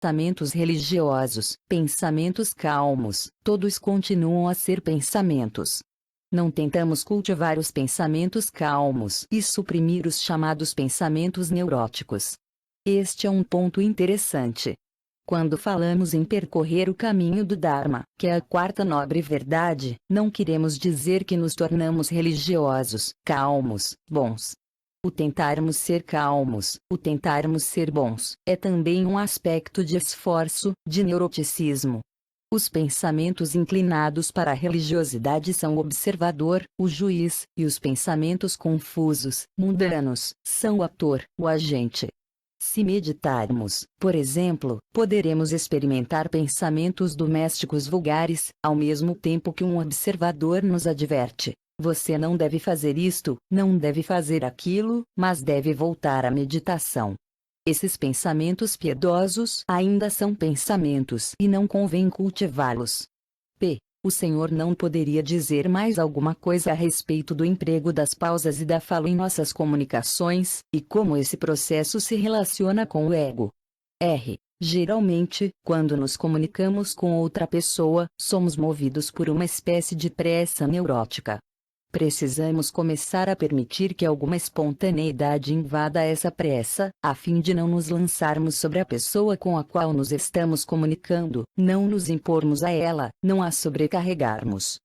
pensamentos religiosos, pensamentos calmos, todos continuam a ser pensamentos. Não tentamos cultivar os pensamentos calmos e suprimir os chamados pensamentos neuróticos. Este é um ponto interessante. Quando falamos em percorrer o caminho do Dharma, que é a quarta nobre verdade, não queremos dizer que nos tornamos religiosos, calmos, bons. O tentarmos ser calmos, o tentarmos ser bons, é também um aspecto de esforço, de neuroticismo. Os pensamentos inclinados para a religiosidade são o observador, o juiz, e os pensamentos confusos, mundanos, são o ator, o agente. Se meditarmos, por exemplo, poderemos experimentar pensamentos domésticos vulgares, ao mesmo tempo que um observador nos adverte: você não deve fazer isto, não deve fazer aquilo, mas deve voltar à meditação. Esses pensamentos piedosos ainda são pensamentos e não convém cultivá-los. O Senhor não poderia dizer mais alguma coisa a respeito do emprego das pausas e da fala em nossas comunicações, e como esse processo se relaciona com o ego. Geralmente, quando nos comunicamos com outra pessoa, somos movidos por uma espécie de pressa neurótica. Precisamos começar a permitir que alguma espontaneidade invada essa pressa, a fim de não nos lançarmos sobre a pessoa com a qual nos estamos comunicando, não nos impormos a ela, não a sobrecarregarmos.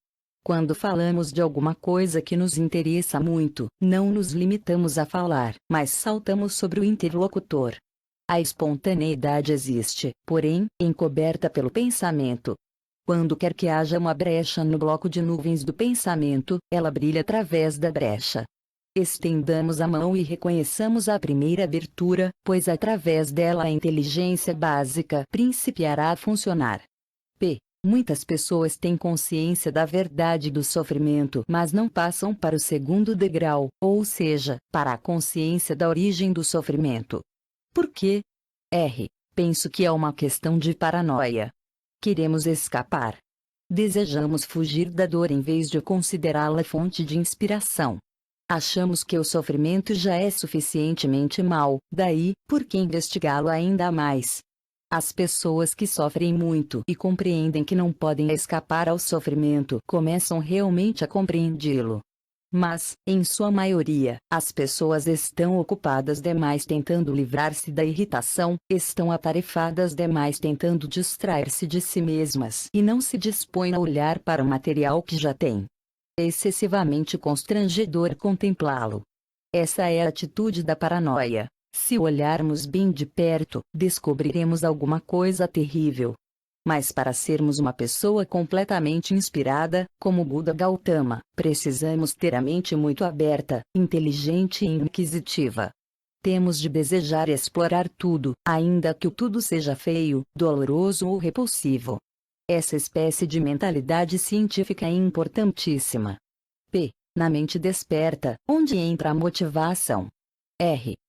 Quando falamos de alguma coisa que nos interessa muito, não nos limitamos a falar, mas saltamos sobre o interlocutor. A espontaneidade existe, porém, encoberta pelo pensamento. Quando quer que haja uma brecha no bloco de nuvens do pensamento, ela brilha através da brecha. Estendamos a mão e reconheçamos a primeira abertura, pois através dela a inteligência básica principiará a funcionar. Muitas pessoas têm consciência da verdade do sofrimento, mas não passam para o segundo degrau, ou seja, para a consciência da origem do sofrimento. Por quê? Penso que é uma questão de paranoia. Queremos escapar. Desejamos fugir da dor em vez de considerá-la fonte de inspiração. Achamos que o sofrimento já é suficientemente mau, daí, por que investigá-lo ainda mais? As pessoas que sofrem muito e compreendem que não podem escapar ao sofrimento começam realmente a compreendê-lo. Mas, em sua maioria, as pessoas estão ocupadas demais tentando livrar-se da irritação, estão atarefadas demais tentando distrair-se de si mesmas e não se dispõem a olhar para o material que já têm. É excessivamente constrangedor contemplá-lo. Essa é a atitude da paranoia. Se olharmos bem de perto, descobriremos alguma coisa terrível. Mas para sermos uma pessoa completamente inspirada, como Buda Gautama, precisamos ter a mente muito aberta, inteligente e inquisitiva. Temos de desejar explorar tudo, ainda que o tudo seja feio, doloroso ou repulsivo. Essa espécie de mentalidade científica é importantíssima. Na mente desperta, onde entra a motivação?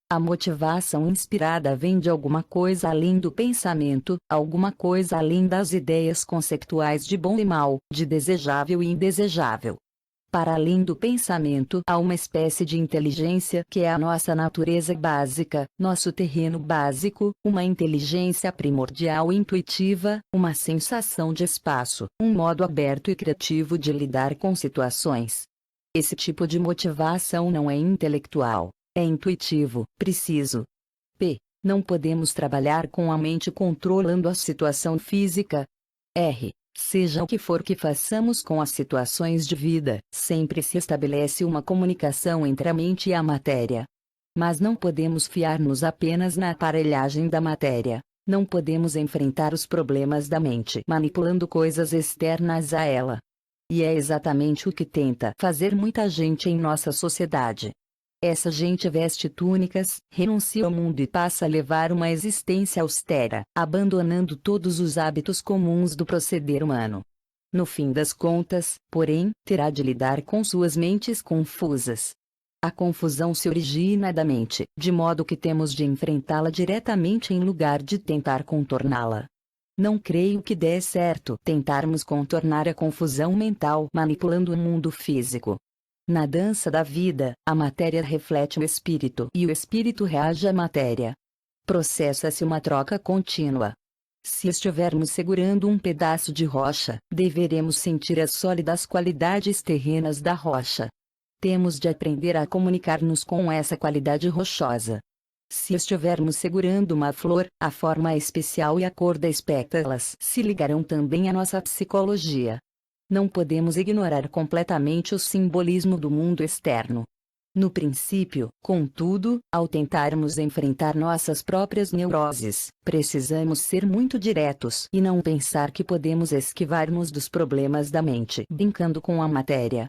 A motivação inspirada vem de alguma coisa além do pensamento, alguma coisa além das ideias conceituais de bom e mal, de desejável e indesejável. Para além do pensamento, há uma espécie de inteligência que é a nossa natureza básica, nosso terreno básico, uma inteligência primordial e intuitiva, uma sensação de espaço, um modo aberto e criativo de lidar com situações. Esse tipo de motivação não é intelectual. É intuitivo, preciso. Não podemos trabalhar com a mente controlando a situação física. Seja o que for que façamos com as situações de vida, sempre se estabelece uma comunicação entre a mente e a matéria. Mas não podemos fiar-nos apenas na aparelhagem da matéria. Não podemos enfrentar os problemas da mente manipulando coisas externas a ela. E é exatamente o que tenta fazer muita gente em nossa sociedade. Essa gente veste túnicas, renuncia ao mundo e passa a levar uma existência austera, abandonando todos os hábitos comuns do proceder humano. No fim das contas, porém, terá de lidar com suas mentes confusas. A confusão se origina da mente, de modo que temos de enfrentá-la diretamente em lugar de tentar contorná-la. Não creio que dê certo tentarmos contornar a confusão mental manipulando o mundo físico. Na dança da vida, a matéria reflete o espírito e o espírito reage à matéria. Processa-se uma troca contínua. Se estivermos segurando um pedaço de rocha, deveremos sentir as sólidas qualidades terrenas da rocha. Temos de aprender a comunicar-nos com essa qualidade rochosa. Se estivermos segurando uma flor, a forma especial e a cor das pétalas se ligarão também à nossa psicologia. Não podemos ignorar completamente o simbolismo do mundo externo. No princípio, contudo, ao tentarmos enfrentar nossas próprias neuroses, precisamos ser muito diretos e não pensar que podemos esquivar-nos dos problemas da mente brincando com a matéria.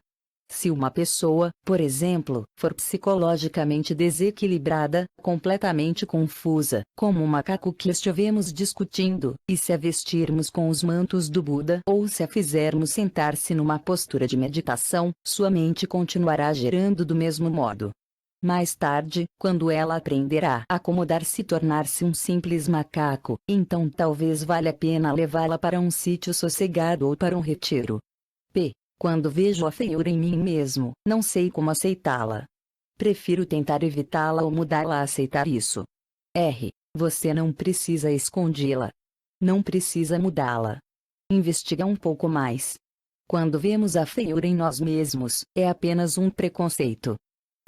Se uma pessoa, por exemplo, for psicologicamente desequilibrada, completamente confusa, como um macaco que estivemos discutindo, e se a vestirmos com os mantos do Buda ou se a fizermos sentar-se numa postura de meditação, sua mente continuará gerando do mesmo modo. Mais tarde, quando ela aprenderá a acomodar-se e tornar-se um simples macaco, então talvez valha a pena levá-la para um sítio sossegado ou para um retiro. Quando vejo a feiura em mim mesmo, não sei como aceitá-la. Prefiro tentar evitá-la ou mudá-la a aceitar isso. Você não precisa escondê-la. Não precisa mudá-la. Investiga um pouco mais. Quando vemos a feiura em nós mesmos, é apenas um preconceito.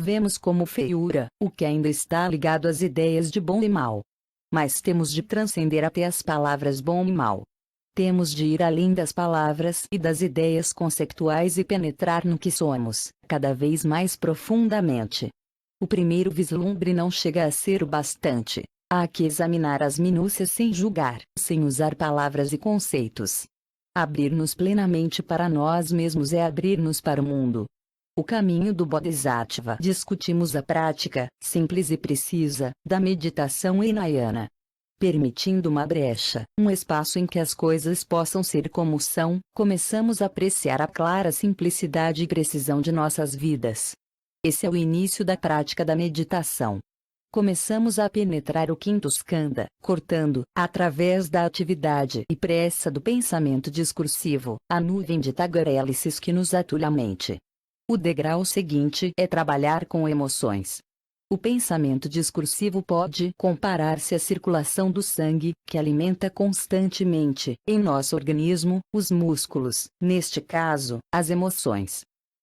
Vemos como feiura o que ainda está ligado às ideias de bom e mal. Mas temos de transcender até as palavras bom e mal. Temos de ir além das palavras e das ideias conceituais e penetrar no que somos, cada vez mais profundamente. O primeiro vislumbre não chega a ser o bastante. Há que examinar as minúcias sem julgar, sem usar palavras e conceitos. Abrir-nos plenamente para nós mesmos é abrir-nos para o mundo. O caminho do Bodhisattva. Discutimos a prática, simples e precisa, da meditação hinayana. Permitindo uma brecha, um espaço em que as coisas possam ser como são, começamos a apreciar a clara simplicidade e precisão de nossas vidas. Esse é o início da prática da meditação. Começamos a penetrar o quinto skandha, cortando, através da atividade e pressa do pensamento discursivo, a nuvem de tagarelices que nos atulha a mente. O degrau seguinte é trabalhar com emoções. O pensamento discursivo pode comparar-se à circulação do sangue, que alimenta constantemente, em nosso organismo, os músculos, neste caso, as emoções.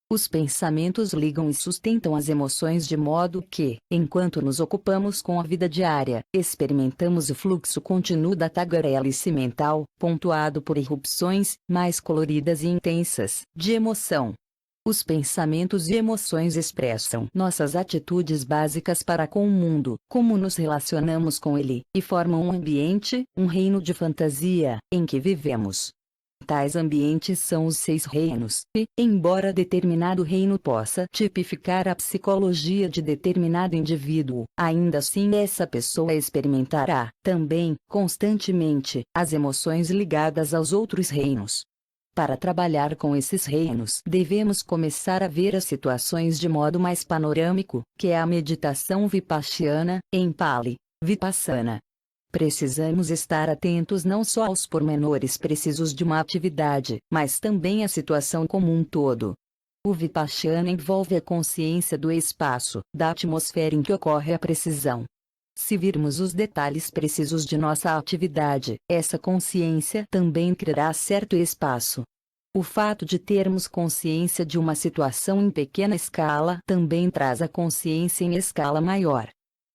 Os pensamentos ligam e sustentam as emoções de modo que, enquanto nos ocupamos com a vida diária, experimentamos o fluxo contínuo da tagarelice mental, pontuado por irrupções, mais coloridas e intensas, de emoção. Os pensamentos e emoções expressam nossas atitudes básicas para com o mundo, como nos relacionamos com ele, e formam um ambiente, um reino de fantasia, em que vivemos. Tais ambientes são os 6 reinos, e, embora determinado reino possa tipificar a psicologia de determinado indivíduo, ainda assim essa pessoa experimentará, também, constantemente, as emoções ligadas aos outros reinos. Para trabalhar com esses reinos, devemos começar a ver as situações de modo mais panorâmico, que é a meditação vipassana, em Pali, Vipassana. Precisamos estar atentos não só aos pormenores precisos de uma atividade, mas também à situação como um todo. O Vipassana envolve a consciência do espaço, da atmosfera em que ocorre a precisão. Se virmos os detalhes precisos de nossa atividade, essa consciência também criará certo espaço. O fato de termos consciência de uma situação em pequena escala também traz a consciência em escala maior.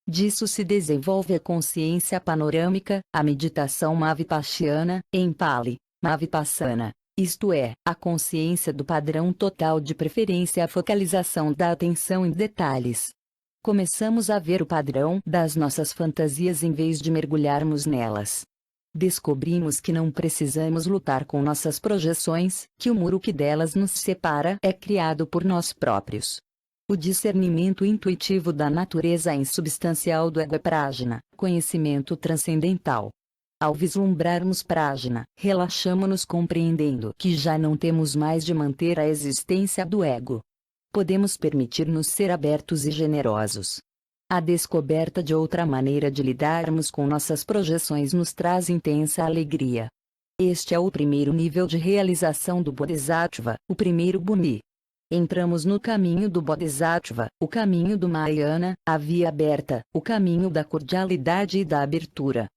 Disso se desenvolve a consciência panorâmica, a meditação Vipassana, em Pali, Vipassana, isto é, a consciência do padrão total de preferência, a focalização da atenção em detalhes. Começamos a ver o padrão das nossas fantasias em vez de mergulharmos nelas. Descobrimos que não precisamos lutar com nossas projeções, que o muro que delas nos separa é criado por nós próprios. O discernimento intuitivo da natureza insubstancial do ego é prajna, conhecimento transcendental. Ao vislumbrarmos prajna, relaxamo-nos compreendendo que já não temos mais de manter a existência do ego. Podemos permitir-nos ser abertos e generosos. A descoberta de outra maneira de lidarmos com nossas projeções nos traz intensa alegria. Este é o primeiro nível de realização do Bodhisattva, o primeiro Buni. Entramos no caminho do Bodhisattva, o caminho do Mahayana, a via aberta, o caminho da cordialidade e da abertura.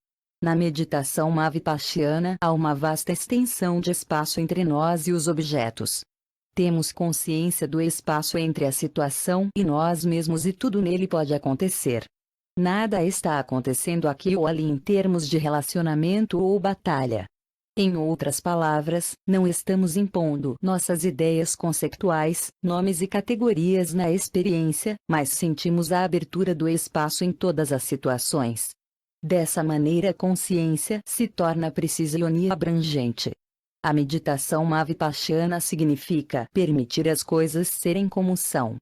Na meditação Vipassana há uma vasta extensão de espaço entre nós e os objetos. Temos consciência do espaço entre a situação e nós mesmos e tudo nele pode acontecer. Nada está acontecendo aqui ou ali em termos de relacionamento ou batalha. Em outras palavras, não estamos impondo nossas ideias conceituais, nomes e categorias na experiência, mas sentimos a abertura do espaço em todas as situações. Dessa maneira a consciência se torna precisa e abrangente. A meditação Vipassana significa permitir as coisas serem como são.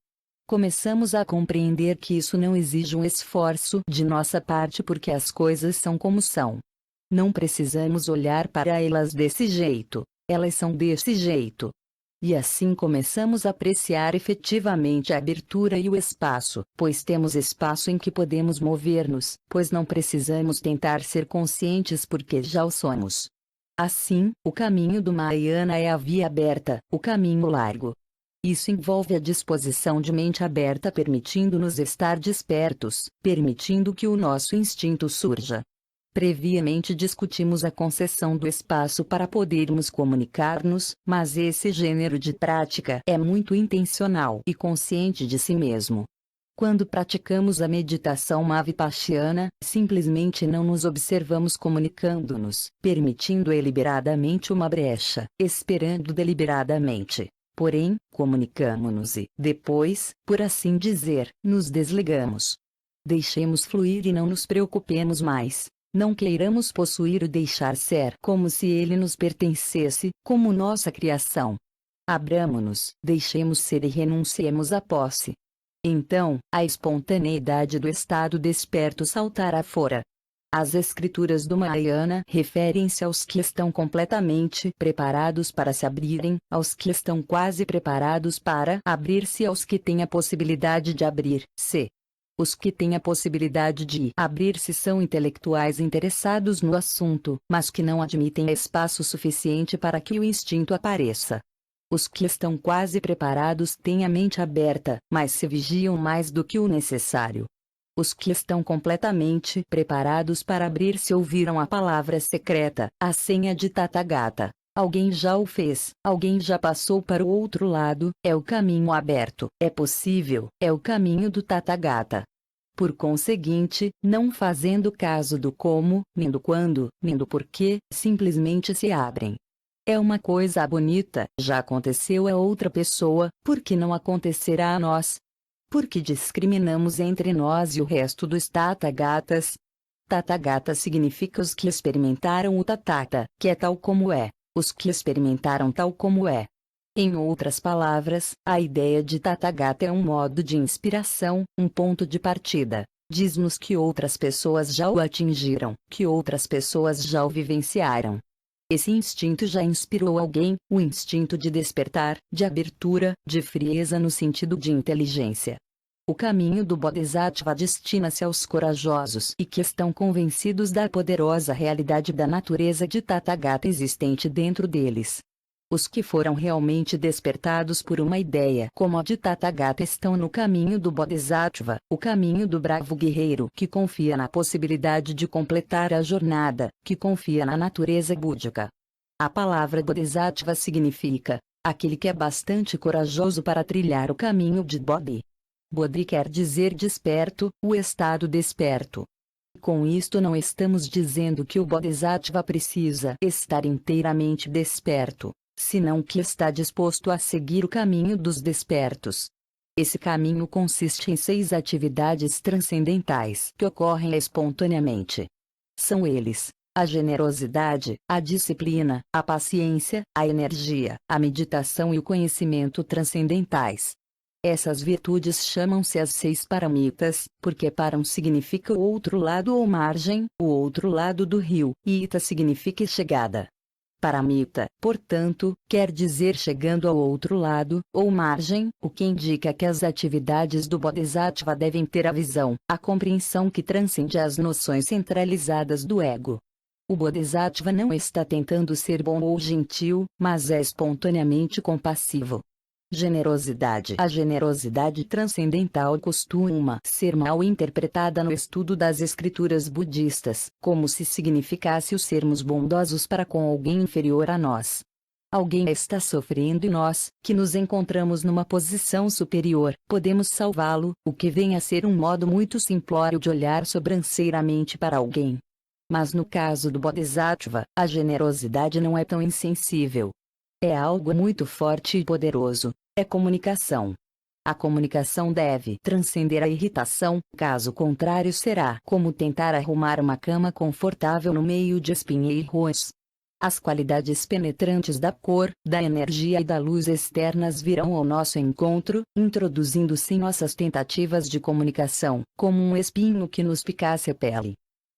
Começamos a compreender que isso não exige um esforço de nossa parte porque as coisas são como são. Não precisamos olhar para elas desse jeito, elas são desse jeito. E assim começamos a apreciar efetivamente a abertura e o espaço, pois temos espaço em que podemos mover-nos, pois não precisamos tentar ser conscientes porque já o somos. Assim, o caminho do Mahayana é a via aberta, o caminho largo. Isso envolve a disposição de mente aberta permitindo-nos estar despertos, permitindo que o nosso instinto surja. Previamente discutimos a concessão do espaço para podermos comunicar-nos, mas esse gênero de prática é muito intencional e consciente de si mesmo. Quando praticamos a meditação Vipassana, simplesmente não nos observamos comunicando-nos, permitindo deliberadamente uma brecha, esperando deliberadamente. Porém, comunicamo-nos e, depois, por assim dizer, nos desligamos. Deixemos fluir e não nos preocupemos mais. Não queiramos possuir o deixar ser como se ele nos pertencesse, como nossa criação. Abramo-nos, deixemos ser e renunciemos à posse. Então, a espontaneidade do estado desperto saltará fora. As escrituras do Mahayana referem-se aos que estão completamente preparados para se abrirem, aos que estão quase preparados para abrir-se e aos que têm a possibilidade de abrir-se. Os que têm a possibilidade de abrir-se são intelectuais interessados no assunto, mas que não admitem espaço suficiente para que o instinto apareça. Os que estão quase preparados têm a mente aberta, mas se vigiam mais do que o necessário. Os que estão completamente preparados para abrir-se ouviram a palavra secreta, a senha de Tathagata. Alguém já o fez, alguém já passou para o outro lado, é o caminho aberto, é possível, é o caminho do Tathagata. Por conseguinte, não fazendo caso do como, nem do quando, nem do porquê, simplesmente se abrem. É uma coisa bonita, já aconteceu a outra pessoa, por que não acontecerá a nós? Por que discriminamos entre nós e o resto dos Tathagatas? Tathagata significa os que experimentaram o Tathata, que é tal como é, os que experimentaram tal como é. Em outras palavras, a ideia de Tathagata é um modo de inspiração, um ponto de partida. Diz-nos que outras pessoas já o atingiram, que outras pessoas já o vivenciaram. Esse instinto já inspirou alguém, o instinto de despertar, de abertura, de frieza no sentido de inteligência. O caminho do Bodhisattva destina-se aos corajosos e que estão convencidos da poderosa realidade da natureza de Tathagata existente dentro deles. Os que foram realmente despertados por uma ideia como a de Tathagata estão no caminho do Bodhisattva, o caminho do bravo guerreiro que confia na possibilidade de completar a jornada, que confia na natureza búdica. A palavra Bodhisattva significa aquele que é bastante corajoso para trilhar o caminho de Bodhi. Bodhi quer dizer desperto, o estado desperto. Com isto não estamos dizendo que o Bodhisattva precisa estar inteiramente desperto, senão que está disposto a seguir o caminho dos despertos. Esse caminho consiste em 6 atividades transcendentais que ocorrem espontaneamente. São eles: a generosidade, a disciplina, a paciência, a energia, a meditação e o conhecimento transcendentais. Essas virtudes chamam-se as 6 paramitas, porque param significa o outro lado ou margem, o outro lado do rio, e ita significa chegada. Paramita, portanto, quer dizer chegando ao outro lado, ou margem, o que indica que as atividades do Bodhisattva devem ter a visão, a compreensão que transcende as noções centralizadas do ego. O Bodhisattva não está tentando ser bom ou gentil, mas é espontaneamente compassivo. Generosidade. A generosidade transcendental costuma ser mal interpretada no estudo das escrituras budistas, como se significasse o sermos bondosos para com alguém inferior a nós. Alguém está sofrendo e nós, que nos encontramos numa posição superior, podemos salvá-lo, o que vem a ser um modo muito simplório de olhar sobranceiramente para alguém. Mas no caso do Bodhisattva, a generosidade não é tão insensível. É algo muito forte e poderoso. É comunicação. A comunicação deve transcender a irritação, caso contrário será como tentar arrumar uma cama confortável no meio de espinheiros. As qualidades penetrantes da cor, da energia e da luz externas virão ao nosso encontro, introduzindo-se em nossas tentativas de comunicação, como um espinho que nos picasse a pele.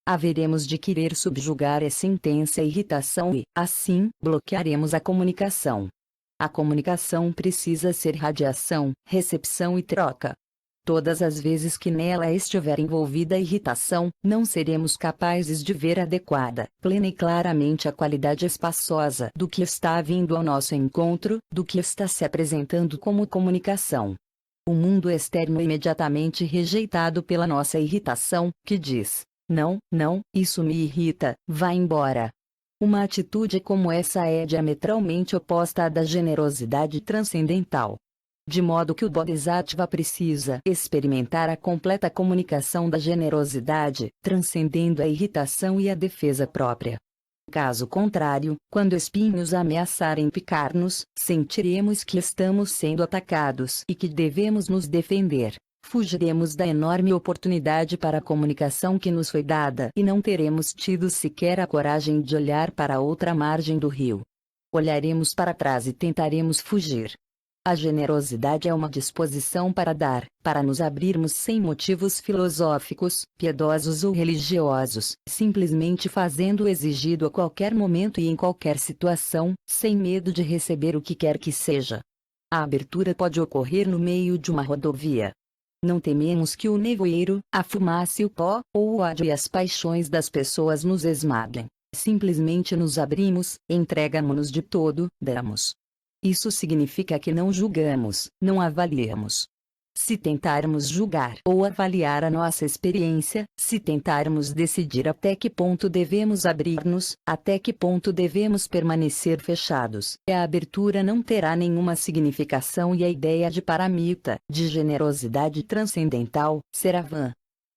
Haveremos de querer subjugar essa intensa irritação e, assim, bloquearemos a comunicação. A comunicação precisa ser radiação, recepção e troca. Todas as vezes que nela estiver envolvida a irritação, não seremos capazes de ver adequada, plena e claramente a qualidade espaçosa do que está vindo ao nosso encontro, do que está se apresentando como comunicação. O mundo externo é imediatamente rejeitado pela nossa irritação, que diz: não, não, isso me irrita, vá embora. Uma atitude como essa é diametralmente oposta à da generosidade transcendental. De modo que o Bodhisattva precisa experimentar a completa comunicação da generosidade, transcendendo a irritação e a defesa própria. Caso contrário, quando espinhos ameaçarem picar-nos, sentiremos que estamos sendo atacados e que devemos nos defender. Fugiremos da enorme oportunidade para a comunicação que nos foi dada e não teremos tido sequer a coragem de olhar para a outra margem do rio. Olharemos para trás e tentaremos fugir. A generosidade é uma disposição para dar, para nos abrirmos sem motivos filosóficos, piedosos ou religiosos, simplesmente fazendo o exigido a qualquer momento e em qualquer situação, sem medo de receber o que quer que seja. A abertura pode ocorrer no meio de uma rodovia. Não tememos que o nevoeiro, a fumaça e o pó, ou o ódio e as paixões das pessoas nos esmaguem. Simplesmente nos abrimos, entregamos-nos de todo, damos. Isso significa que não julgamos, não avaliamos. Se tentarmos julgar ou avaliar a nossa experiência, se tentarmos decidir até que ponto devemos abrir-nos, até que ponto devemos permanecer fechados, a abertura não terá nenhuma significação e a ideia de paramita, de generosidade transcendental, será vã.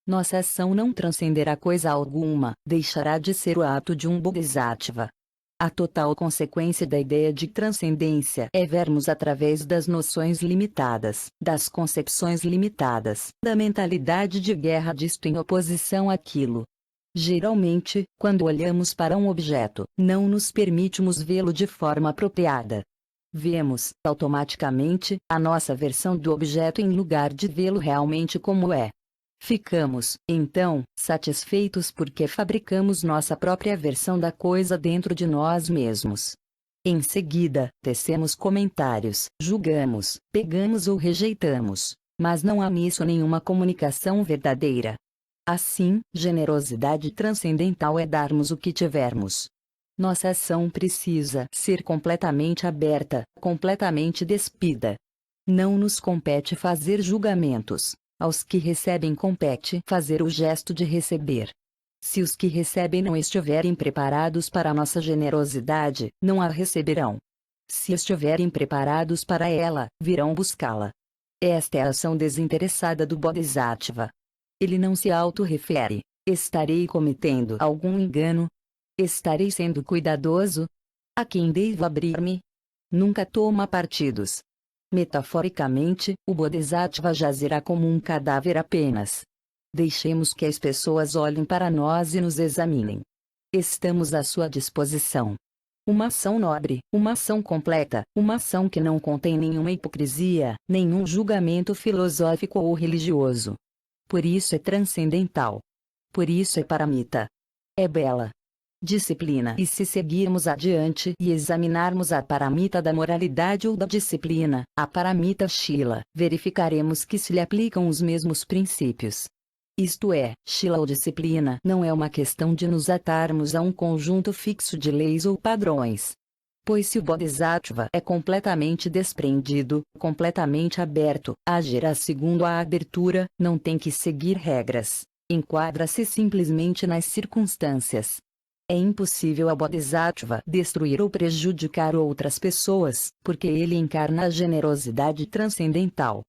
Nossa ação não transcenderá coisa alguma, deixará de ser o ato de um Bodhisattva. A total consequência da ideia de transcendência é vermos através das noções limitadas, das concepções limitadas, da mentalidade de guerra disto em oposição àquilo. Geralmente, quando olhamos para um objeto, não nos permitimos vê-lo de forma apropriada. Vemos, automaticamente, a nossa versão do objeto em lugar de vê-lo realmente como é. Ficamos, então, satisfeitos porque fabricamos nossa própria versão da coisa dentro de nós mesmos. Em seguida, tecemos comentários, julgamos, pegamos ou rejeitamos, mas não há nisso nenhuma comunicação verdadeira. Assim, generosidade transcendental é darmos o que tivermos. Nossa ação precisa ser completamente aberta, completamente despida. Não nos compete fazer julgamentos. Aos que recebem compete fazer o gesto de receber. Se os que recebem não estiverem preparados para a nossa generosidade, não a receberão. Se estiverem preparados para ela, virão buscá-la. Esta é a ação desinteressada do Bodhisattva. Ele não se auto-refere: estarei cometendo algum engano? Estarei sendo cuidadoso? A quem devo abrir-me? Nunca toma partidos. Metaforicamente, o Bodhisattva jazerá como um cadáver apenas. Deixemos que as pessoas olhem para nós e nos examinem. Estamos à sua disposição. Uma ação nobre, uma ação completa, uma ação que não contém nenhuma hipocrisia, nenhum julgamento filosófico ou religioso. Por isso é transcendental. Por isso é paramita. É bela. Disciplina. E se seguirmos adiante e examinarmos a paramita da moralidade ou da disciplina, a paramita Shila, verificaremos que se lhe aplicam os mesmos princípios. Isto é, Shila ou disciplina não é uma questão de nos atarmos a um conjunto fixo de leis ou padrões. Pois se o Bodhisattva é completamente desprendido, completamente aberto, agirá segundo a abertura, não tem que seguir regras. Enquadra-se simplesmente nas circunstâncias. É impossível ao Bodhisattva destruir ou prejudicar outras pessoas, porque ele encarna a generosidade transcendental.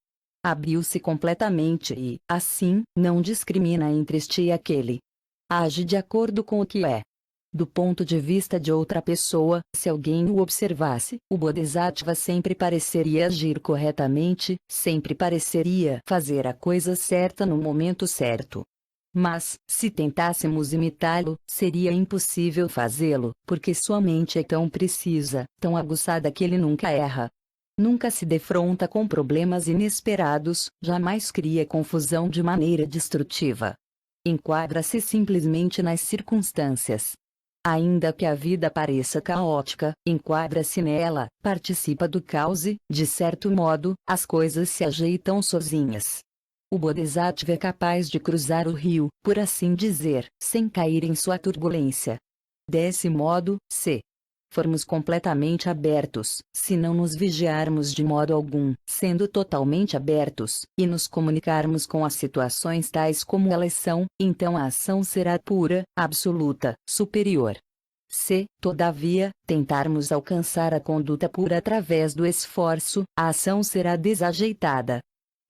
Abriu-se completamente e, assim, não discrimina entre este e aquele. Age de acordo com o que é. Do ponto de vista de outra pessoa, se alguém o observasse, o Bodhisattva sempre pareceria agir corretamente, sempre pareceria fazer a coisa certa no momento certo. Mas, se tentássemos imitá-lo, seria impossível fazê-lo, porque sua mente é tão precisa, tão aguçada que ele nunca erra. Nunca se defronta com problemas inesperados, jamais cria confusão de maneira destrutiva. Enquadra-se simplesmente nas circunstâncias. Ainda que a vida pareça caótica, enquadra-se nela, participa do caos e, de certo modo, as coisas se ajeitam sozinhas. O Bodhisattva é capaz de cruzar o rio, por assim dizer, sem cair em sua turbulência. Desse modo, se formos completamente abertos, se não nos vigiarmos de modo algum, sendo totalmente abertos, e nos comunicarmos com as situações tais como elas são, então a ação será pura, absoluta, superior. Se, todavia, tentarmos alcançar a conduta pura através do esforço, a ação será desajeitada.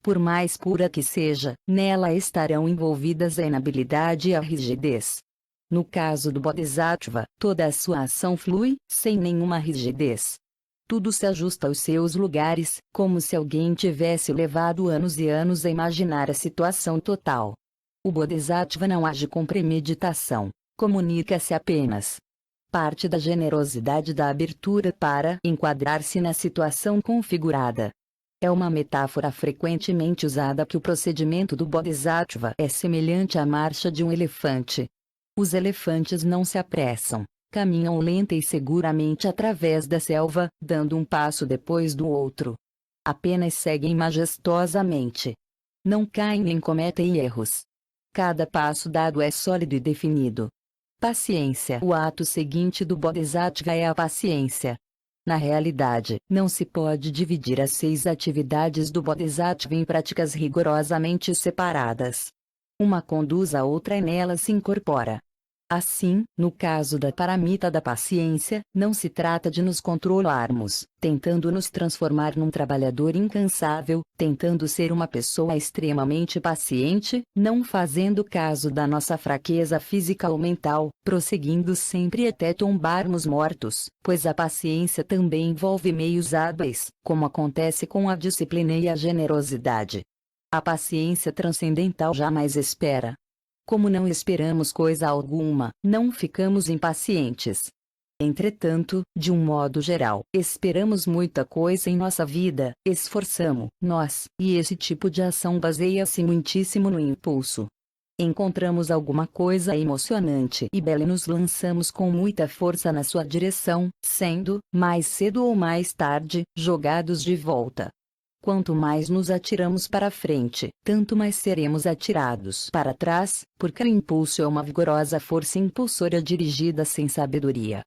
Por mais pura que seja, nela estarão envolvidas a inabilidade e a rigidez. No caso do Bodhisattva, toda a sua ação flui, sem nenhuma rigidez. Tudo se ajusta aos seus lugares, como se alguém tivesse levado anos e anos a imaginar a situação total. O Bodhisattva não age com premeditação, comunica-se apenas. Parte da generosidade da abertura para enquadrar-se na situação configurada. É uma metáfora frequentemente usada que o procedimento do Bodhisattva é semelhante à marcha de um elefante. Os elefantes não se apressam, caminham lenta e seguramente através da selva, dando um passo depois do outro. Apenas seguem majestosamente. Não caem nem cometem erros. Cada passo dado é sólido e definido. Paciência. O ato seguinte do Bodhisattva é a paciência. Na realidade, não se pode dividir as 6 atividades do Bodhisattva em práticas rigorosamente separadas. Uma conduz a outra e nela se incorpora. Assim, no caso da paramita da paciência, não se trata de nos controlarmos, tentando nos transformar num trabalhador incansável, tentando ser uma pessoa extremamente paciente, não fazendo caso da nossa fraqueza física ou mental, prosseguindo sempre até tombarmos mortos, pois a paciência também envolve meios hábeis, como acontece com a disciplina e a generosidade. A paciência transcendental jamais espera. Como não esperamos coisa alguma, não ficamos impacientes. Entretanto, de um modo geral, esperamos muita coisa em nossa vida, esforçamo-nos, e esse tipo de ação baseia-se muitíssimo no impulso. Encontramos alguma coisa emocionante e bela e nos lançamos com muita força na sua direção, sendo, mais cedo ou mais tarde, jogados de volta. Quanto mais nos atiramos para frente, tanto mais seremos atirados para trás, porque o impulso é uma vigorosa força impulsora dirigida sem sabedoria.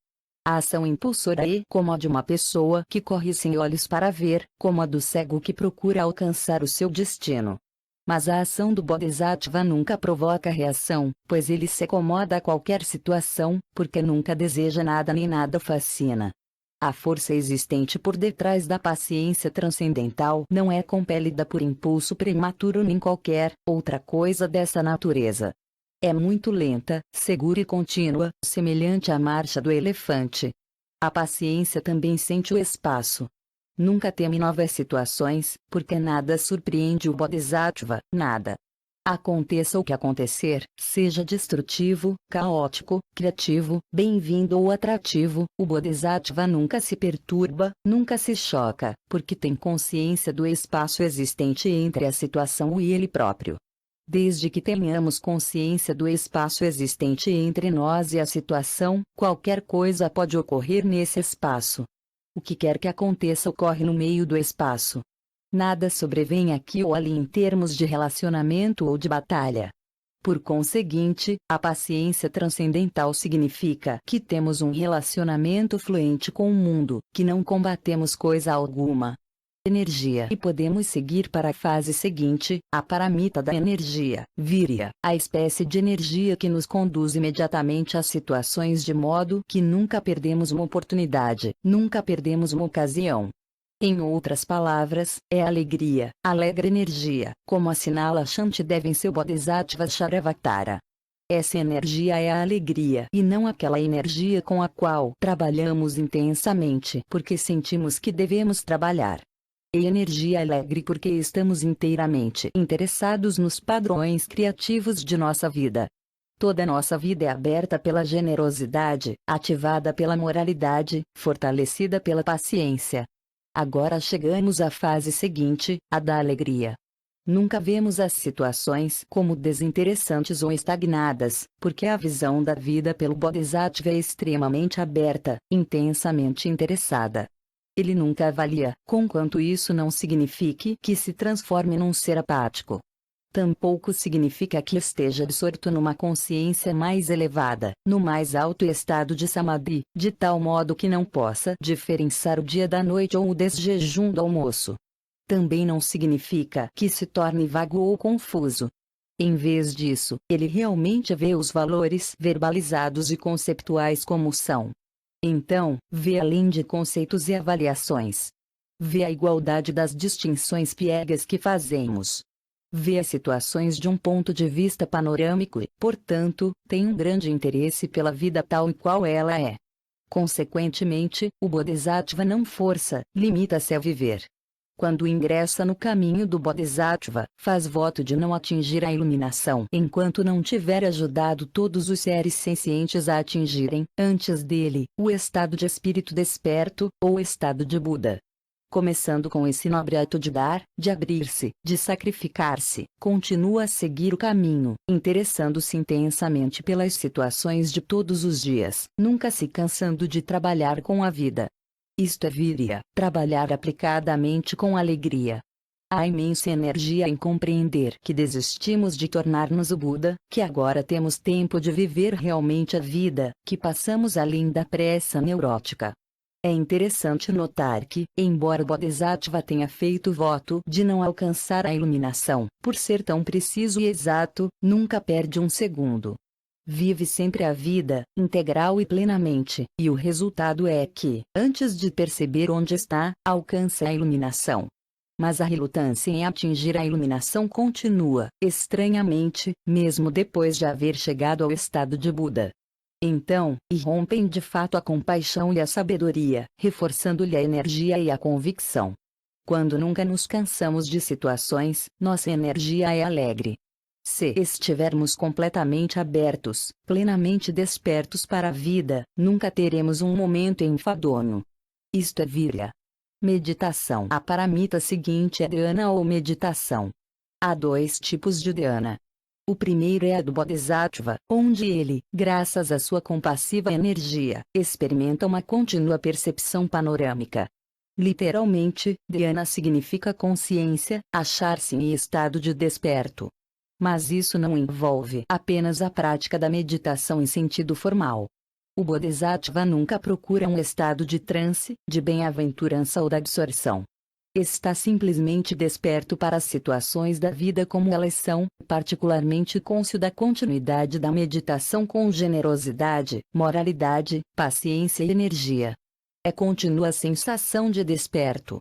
A ação impulsora é como a de uma pessoa que corre sem olhos para ver, como a do cego que procura alcançar o seu destino. Mas a ação do Bodhisattva nunca provoca reação, pois ele se acomoda a qualquer situação, porque nunca deseja nada nem nada fascina. A força existente por detrás da paciência transcendental não é compelida por impulso prematuro nem qualquer outra coisa dessa natureza. É muito lenta, segura e contínua, semelhante à marcha do elefante. A paciência também sente o espaço. Nunca teme novas situações, porque nada surpreende o Bodhisattva, nada. Aconteça o que acontecer, seja destrutivo, caótico, criativo, bem-vindo ou atrativo, o Bodhisattva nunca se perturba, nunca se choca, porque tem consciência do espaço existente entre a situação e ele próprio. Desde que tenhamos consciência do espaço existente entre nós e a situação, qualquer coisa pode ocorrer nesse espaço. O que quer que aconteça ocorre no meio do espaço. Nada sobrevém aqui ou ali em termos de relacionamento ou de batalha. Por conseguinte, a paciência transcendental significa que temos um relacionamento fluente com o mundo, que não combatemos coisa alguma. Energia. E podemos seguir para a fase seguinte, a paramita da energia, Virya, a espécie de energia que nos conduz imediatamente às situações de modo que nunca perdemos uma oportunidade, nunca perdemos uma ocasião. Em outras palavras, é alegria, alegre energia, como assinala Shantideva em seu Bodhisattva Charavatara. Essa energia é a alegria e não aquela energia com a qual trabalhamos intensamente porque sentimos que devemos trabalhar. E energia alegre porque estamos inteiramente interessados nos padrões criativos de nossa vida. Toda nossa vida é aberta pela generosidade, ativada pela moralidade, fortalecida pela paciência. Agora chegamos à fase seguinte, a da alegria. Nunca vemos as situações como desinteressantes ou estagnadas, porque a visão da vida pelo Bodhisattva é extremamente aberta, intensamente interessada. Ele nunca avalia, conquanto isso não signifique que se transforme num ser apático. Tampouco significa que esteja absorto numa consciência mais elevada, no mais alto estado de samadhi, de tal modo que não possa diferenciar o dia da noite ou o desjejum do almoço. Também não significa que se torne vago ou confuso. Em vez disso, ele realmente vê os valores verbalizados e conceptuais como são. Então, vê além de conceitos e avaliações. Vê a igualdade das distinções piegas que fazemos. Vê as situações de um ponto de vista panorâmico e, portanto, tem um grande interesse pela vida tal e qual ela é. Consequentemente, o Bodhisattva não força, limita-se a viver. Quando ingressa no caminho do Bodhisattva, faz voto de não atingir a iluminação enquanto não tiver ajudado todos os seres sencientes a atingirem, antes dele, o estado de espírito desperto, ou estado de Buda. Começando com esse nobre ato de dar, de abrir-se, de sacrificar-se, continua a seguir o caminho, interessando-se intensamente pelas situações de todos os dias, nunca se cansando de trabalhar com a vida. Isto é Virya, trabalhar aplicadamente com alegria. Há imensa energia em compreender que desistimos de tornar-nos o Buda, que agora temos tempo de viver realmente a vida, que passamos além da pressa neurótica. É interessante notar que, embora o Bodhisattva tenha feito voto de não alcançar a iluminação, por ser tão preciso e exato, nunca perde um segundo. Vive sempre a vida, integral e plenamente, e o resultado é que, antes de perceber onde está, alcança a iluminação. Mas a relutância em atingir a iluminação continua, estranhamente, mesmo depois de haver chegado ao estado de Buda. Então, irrompem de fato a compaixão e a sabedoria, reforçando-lhe a energia e a convicção. Quando nunca nos cansamos de situações, nossa energia é alegre. Se estivermos completamente abertos, plenamente despertos para a vida, nunca teremos um momento enfadonho. Isto é Virya. Meditação. A paramita seguinte é dhyana ou meditação. Há dois tipos de dhyana. O primeiro é a do Bodhisattva, onde ele, graças à sua compassiva energia, experimenta uma contínua percepção panorâmica. Literalmente, dhyana significa consciência, achar-se em estado de desperto. Mas isso não envolve apenas a prática da meditação em sentido formal. O Bodhisattva nunca procura um estado de transe, de bem-aventurança ou da absorção. Está simplesmente desperto para as situações da vida como elas são, particularmente cônscio da continuidade da meditação com generosidade, moralidade, paciência e energia. É contínua a sensação de desperto.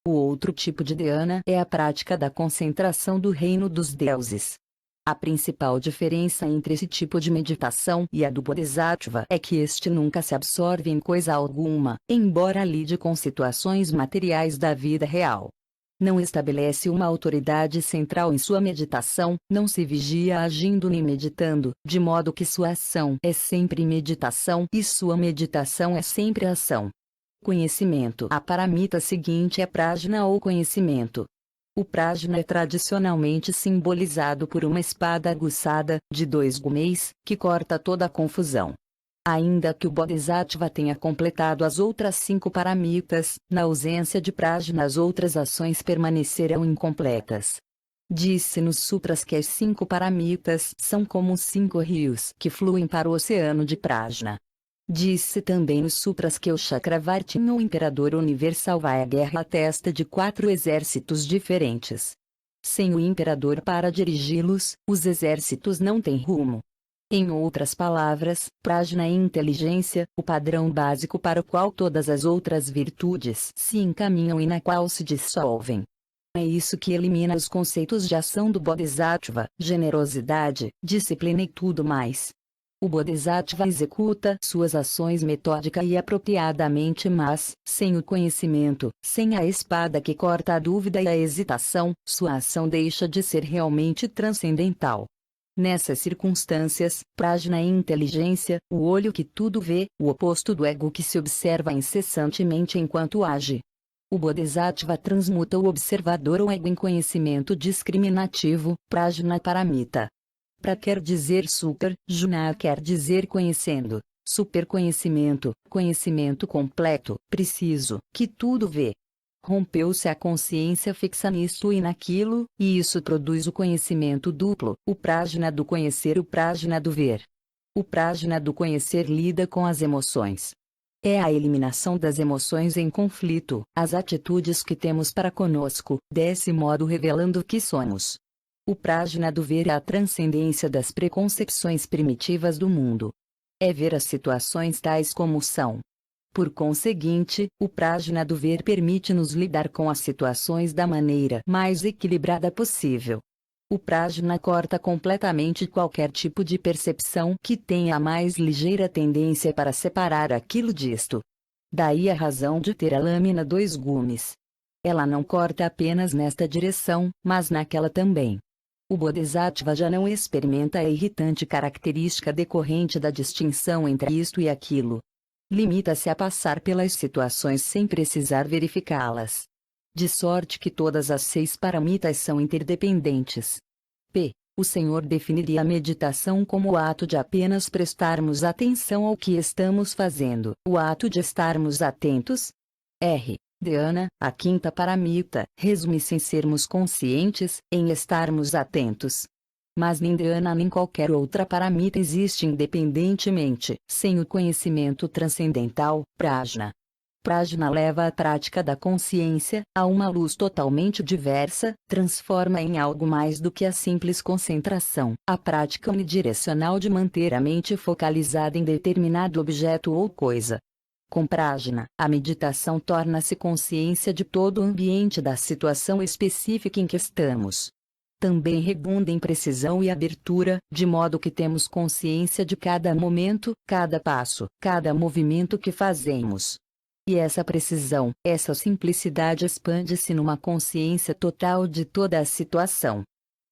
O outro tipo de dhyana é a prática da concentração do reino dos deuses. A principal diferença entre esse tipo de meditação e a do Bodhisattva é que este nunca se absorve em coisa alguma, embora lide com situações materiais da vida real. Não estabelece uma autoridade central em sua meditação, não se vigia agindo nem meditando, de modo que sua ação é sempre meditação e sua meditação é sempre ação. Conhecimento. A paramita seguinte é prajna ou conhecimento. O prajna é tradicionalmente simbolizado por uma espada aguçada, de 2 gumes, que corta toda a confusão. Ainda que o Bodhisattva tenha completado as outras 5 paramitas, na ausência de prajna as outras ações permanecerão incompletas. Disse nos Sutras que as 5 paramitas são como os 5 rios que fluem para o oceano de Prajna. Disse também nos Sutras que o Chakravartin, o imperador universal, vai à guerra à testa de 4 exércitos diferentes. Sem o imperador para dirigi-los, os exércitos não têm rumo. Em outras palavras, Prajna é inteligência, o padrão básico para o qual todas as outras virtudes se encaminham e na qual se dissolvem. É isso que elimina os conceitos de ação do Bodhisattva, generosidade, disciplina e tudo mais. O Bodhisattva executa suas ações metódica e apropriadamente, mas, sem o conhecimento, sem a espada que corta a dúvida e a hesitação, sua ação deixa de ser realmente transcendental. Nessas circunstâncias, Prajna é inteligência, o olho que tudo vê, o oposto do ego que se observa incessantemente enquanto age. O Bodhisattva transmuta o observador ou ego em conhecimento discriminativo, Prajna Paramita. Pra quer dizer super, Juna quer dizer conhecendo, superconhecimento, conhecimento completo, preciso, que tudo vê. Rompeu-se a consciência fixa nisto e naquilo, e isso produz o conhecimento duplo, o prajna do conhecer e o prajna do ver. O prajna do conhecer lida com as emoções. É a eliminação das emoções em conflito, as atitudes que temos para conosco, desse modo revelando o que somos. O prajna do ver é a transcendência das preconcepções primitivas do mundo. É ver as situações tais como são. Por conseguinte, o prajna do ver permite-nos lidar com as situações da maneira mais equilibrada possível. O prajna corta completamente qualquer tipo de percepção que tenha a mais ligeira tendência para separar aquilo disto. Daí a razão de ter a lâmina 2 gumes. Ela não corta apenas nesta direção, mas naquela também. O Bodhisattva já não experimenta a irritante característica decorrente da distinção entre isto e aquilo. Limita-se a passar pelas situações sem precisar verificá-las. De sorte que todas as 6 paramitas são interdependentes. O Senhor definiria a meditação como o ato de apenas prestarmos atenção ao que estamos fazendo, o ato de estarmos atentos. Dhyana, a 5ª paramita, resume-se em sermos conscientes, em estarmos atentos. Mas nem dhyana nem qualquer outra paramita existe independentemente, sem o conhecimento transcendental, prajna. Prajna leva a prática da consciência a uma luz totalmente diversa, transforma em algo mais do que a simples concentração, a prática unidirecional de manter a mente focalizada em determinado objeto ou coisa. Com prajna, a meditação torna-se consciência de todo o ambiente da situação específica em que estamos. Também redunda em precisão e abertura, de modo que temos consciência de cada momento, cada passo, cada movimento que fazemos. E essa precisão, essa simplicidade expande-se numa consciência total de toda a situação.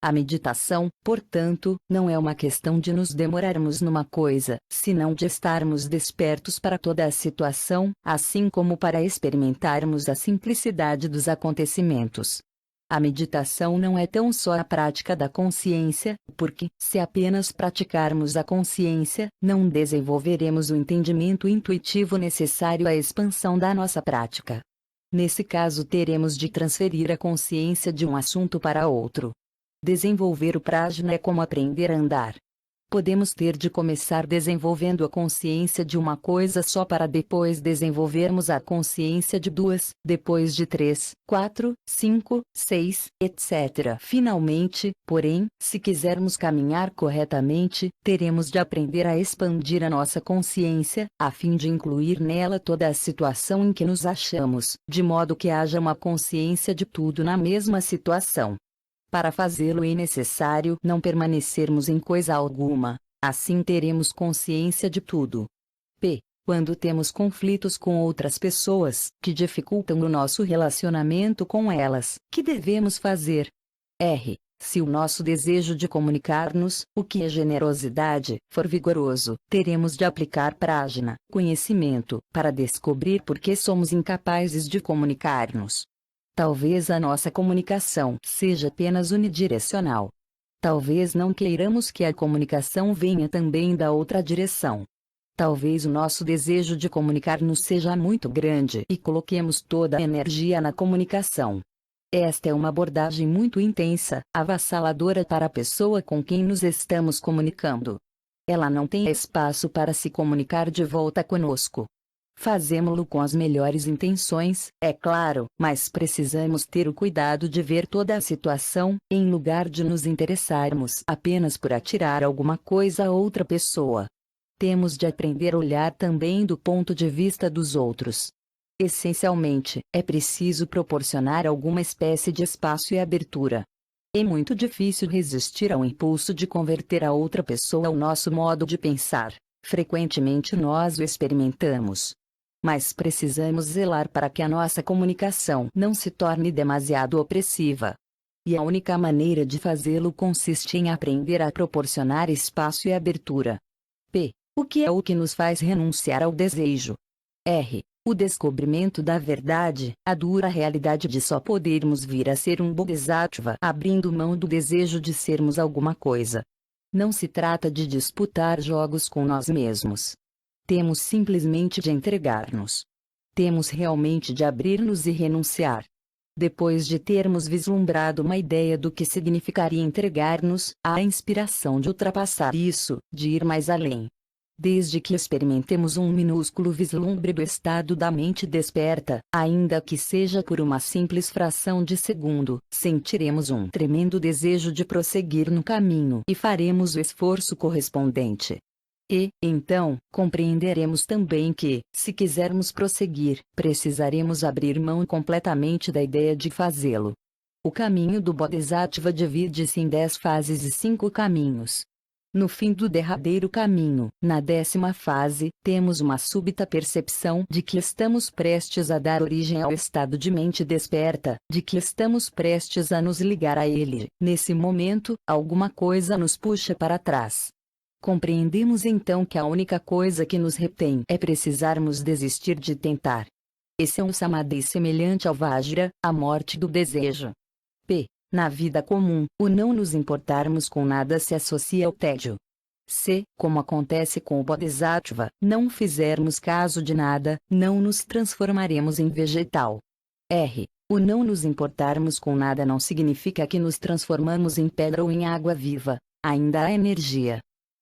A meditação, portanto, não é uma questão de nos demorarmos numa coisa, senão de estarmos despertos para toda a situação, assim como para experimentarmos a simplicidade dos acontecimentos. A meditação não é tão só a prática da consciência, porque, se apenas praticarmos a consciência, não desenvolveremos o entendimento intuitivo necessário à expansão da nossa prática. Nesse caso, teremos de transferir a consciência de um assunto para outro. Desenvolver o prajna é como aprender a andar. Podemos ter de começar desenvolvendo a consciência de uma coisa só para depois desenvolvermos a consciência de 2, depois de 3, 4, 5, 6, etc. Finalmente, porém, se quisermos caminhar corretamente, teremos de aprender a expandir a nossa consciência, a fim de incluir nela toda a situação em que nos achamos, de modo que haja uma consciência de tudo na mesma situação. Para fazê-lo é necessário não permanecermos em coisa alguma, assim teremos consciência de tudo. Quando temos conflitos com outras pessoas, que dificultam o nosso relacionamento com elas, que devemos fazer? Se o nosso desejo de comunicar-nos, o que é generosidade, for vigoroso, teremos de aplicar prajna, conhecimento, para descobrir por que somos incapazes de comunicar-nos. Talvez a nossa comunicação seja apenas unidirecional. Talvez não queiramos que a comunicação venha também da outra direção. Talvez o nosso desejo de comunicar-nos seja muito grande e coloquemos toda a energia na comunicação. Esta é uma abordagem muito intensa, avassaladora para a pessoa com quem nos estamos comunicando. Ela não tem espaço para se comunicar de volta conosco. Fazemo-lo com as melhores intenções, é claro, mas precisamos ter o cuidado de ver toda a situação, em lugar de nos interessarmos apenas por atirar alguma coisa a outra pessoa. Temos de aprender a olhar também do ponto de vista dos outros. Essencialmente, é preciso proporcionar alguma espécie de espaço e abertura. É muito difícil resistir ao impulso de converter a outra pessoa ao nosso modo de pensar. Frequentemente nós o experimentamos. Mas precisamos zelar para que a nossa comunicação não se torne demasiado opressiva. E a única maneira de fazê-lo consiste em aprender a proporcionar espaço e abertura. P. O que é o que nos faz renunciar ao desejo? R. O descobrimento da verdade, a dura realidade de só podermos vir a ser um bodhisattva abrindo mão do desejo de sermos alguma coisa. Não se trata de disputar jogos com nós mesmos. Temos simplesmente de entregar-nos. Temos realmente de abrir-nos e renunciar. Depois de termos vislumbrado uma ideia do que significaria entregar-nos, há a inspiração de ultrapassar isso, de ir mais além. Desde que experimentemos um minúsculo vislumbre do estado da mente desperta, ainda que seja por uma simples fração de segundo, sentiremos um tremendo desejo de prosseguir no caminho e faremos o esforço correspondente. E, então, compreenderemos também que, se quisermos prosseguir, precisaremos abrir mão completamente da ideia de fazê-lo. O caminho do Bodhisattva divide-se em 10 fases e 5 caminhos. No fim do derradeiro caminho, na 10ª fase, temos uma súbita percepção de que estamos prestes a dar origem ao estado de mente desperta, de que estamos prestes a nos ligar a ele. Nesse momento, alguma coisa nos puxa para trás. Compreendemos então que a única coisa que nos retém é precisarmos desistir de tentar. Esse é um samadhi semelhante ao Vajra, a morte do desejo. P. Na vida comum, o não nos importarmos com nada se associa ao tédio. Se, como acontece com o Bodhisattva, não fizermos caso de nada, não nos transformaremos em vegetal. R. O não nos importarmos com nada não significa que nos transformamos em pedra ou em água viva. Ainda há energia.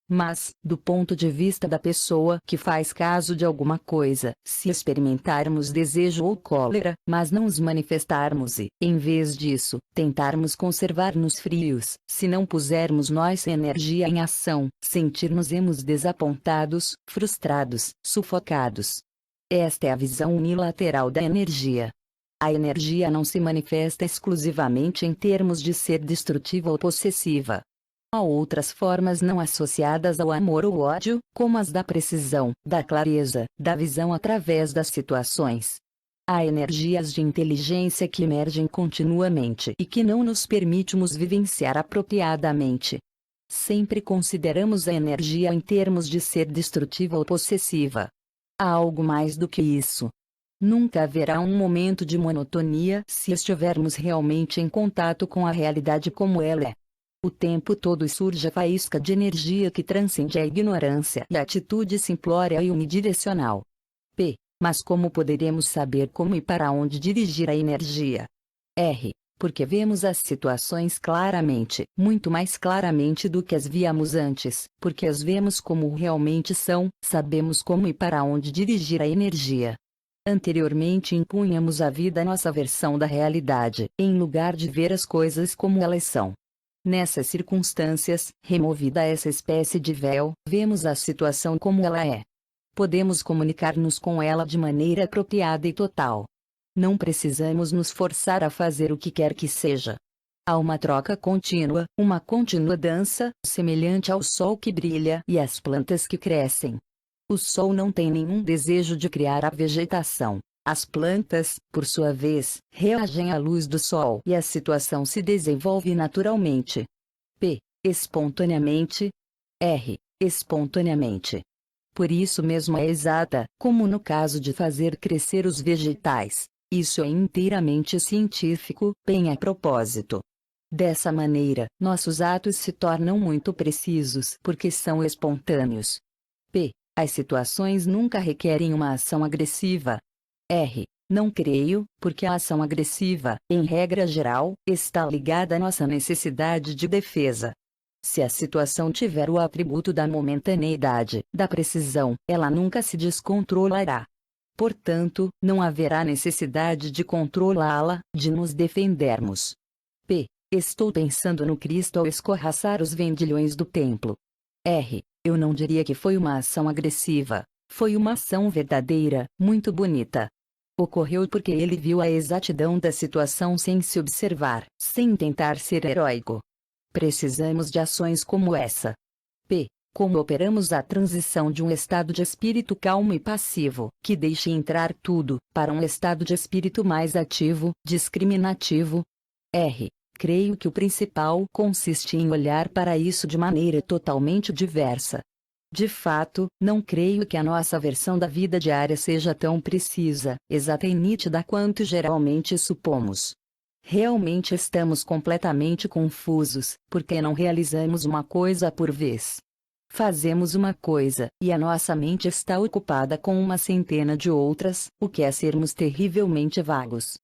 Mas, do ponto de vista da pessoa que faz caso de alguma coisa, se experimentarmos desejo ou cólera, mas não os manifestarmos e, em vez disso, tentarmos conservar-nos frios, se não pusermos nossa energia em ação, sentir-nos-emos desapontados, frustrados, sufocados. Esta é a visão unilateral da energia. A energia não se manifesta exclusivamente em termos de ser destrutiva ou possessiva. Há outras formas não associadas ao amor ou ódio, como as da precisão, da clareza, da visão através das situações. Há energias de inteligência que emergem continuamente e que não nos permitimos vivenciar apropriadamente. Sempre consideramos a energia em termos de ser destrutiva ou possessiva. Há algo mais do que isso. Nunca haverá um momento de monotonia se estivermos realmente em contato com a realidade como ela é. O tempo todo surge a faísca de energia que transcende a ignorância e a atitude simplória e unidirecional. P. Mas como poderemos saber como e para onde dirigir a energia? R. Porque vemos as situações claramente, muito mais claramente do que as víamos antes, porque as vemos como realmente são, sabemos como e para onde dirigir a energia. Anteriormente impunhamos à vida nossa versão da realidade, em lugar de ver as coisas como elas são. Nessas circunstâncias, removida essa espécie de véu, vemos a situação como ela é. Podemos comunicar-nos com ela de maneira apropriada e total. Não precisamos nos forçar a fazer o que quer que seja. Há uma troca contínua, uma contínua dança, semelhante ao sol que brilha e às plantas que crescem. O sol não tem nenhum desejo de criar a vegetação. As plantas, por sua vez, reagem à luz do sol e a situação se desenvolve naturalmente. P. Espontaneamente. R. Espontaneamente. Por isso mesmo é exata, como no caso de fazer crescer os vegetais. Isso é inteiramente científico, bem a propósito. Dessa maneira, nossos atos se tornam muito precisos porque são espontâneos. P. As situações nunca requerem uma ação agressiva. R. Não creio, porque a ação agressiva, em regra geral, está ligada à nossa necessidade de defesa. Se a situação tiver o atributo da momentaneidade, da precisão, ela nunca se descontrolará. Portanto, não haverá necessidade de controlá-la, de nos defendermos. P. Estou pensando no Cristo ao escorraçar os vendilhões do templo. R. Eu não diria que foi uma ação agressiva. Foi uma ação verdadeira, muito bonita. Ocorreu porque ele viu a exatidão da situação sem se observar, sem tentar ser heróico. Precisamos de ações como essa. P. Como operamos a transição de um estado de espírito calmo e passivo, que deixe entrar tudo, para um estado de espírito mais ativo, discriminativo? R. Creio que o principal consiste em olhar para isso de maneira totalmente diversa. De fato, não creio que a nossa versão da vida diária seja tão precisa, exata e nítida quanto geralmente supomos. Realmente estamos completamente confusos, porque não realizamos uma coisa por vez. Fazemos uma coisa, e a nossa mente está ocupada com uma centena de outras, o que é sermos terrivelmente vagos.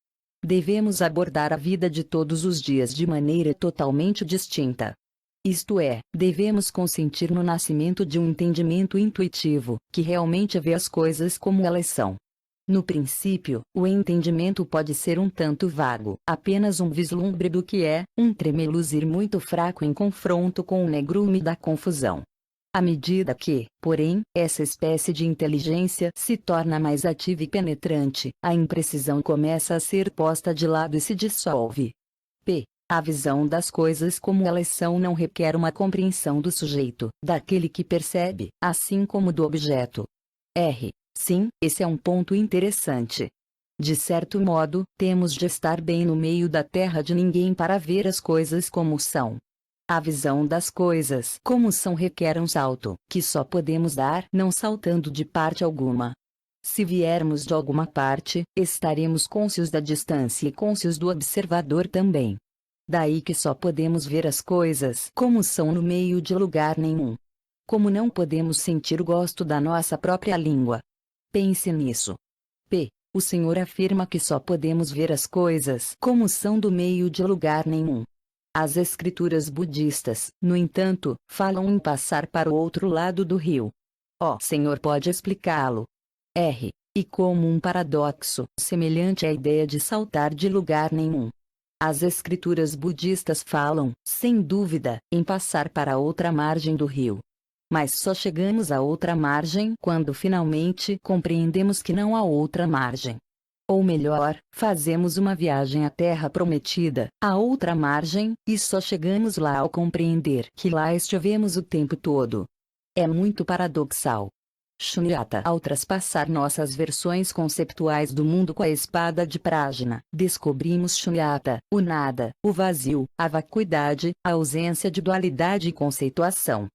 Devemos abordar a vida de todos os dias de maneira totalmente distinta. Isto é, devemos consentir no nascimento de um entendimento intuitivo, que realmente vê as coisas como elas são. No princípio, o entendimento pode ser um tanto vago, apenas um vislumbre do que é, um tremeluzir muito fraco em confronto com o negrume da confusão. À medida que, porém, essa espécie de inteligência se torna mais ativa e penetrante, a imprecisão começa a ser posta de lado e se dissolve. P. A visão das coisas como elas são não requer uma compreensão do sujeito, daquele que percebe, assim como do objeto. R. Sim, esse é um ponto interessante. De certo modo, temos de estar bem no meio da terra de ninguém para ver as coisas como são. A visão das coisas como são requer um salto, que só podemos dar não saltando de parte alguma. Se viermos de alguma parte, estaremos cônscios da distância e cônscios do observador também. Daí que só podemos ver as coisas como são no meio de lugar nenhum. Como não podemos sentir o gosto da nossa própria língua. Pense nisso. P. O Senhor afirma que só podemos ver as coisas como são do meio de lugar nenhum. As escrituras budistas, no entanto, falam em passar para o outro lado do rio. O Senhor pode explicá-lo. R. E como um paradoxo, semelhante à ideia de saltar de lugar nenhum. As escrituras budistas falam, sem dúvida, em passar para outra margem do rio. Mas só chegamos à outra margem quando finalmente compreendemos que não há outra margem. Ou melhor, fazemos uma viagem à Terra Prometida, à outra margem, e só chegamos lá ao compreender que lá estivemos o tempo todo. É muito paradoxal. Shunyata. Ao traspassar nossas versões conceptuais do mundo com a espada de Prajna, descobrimos Shunyata, o nada, o vazio, a vacuidade, a ausência de dualidade e conceituação.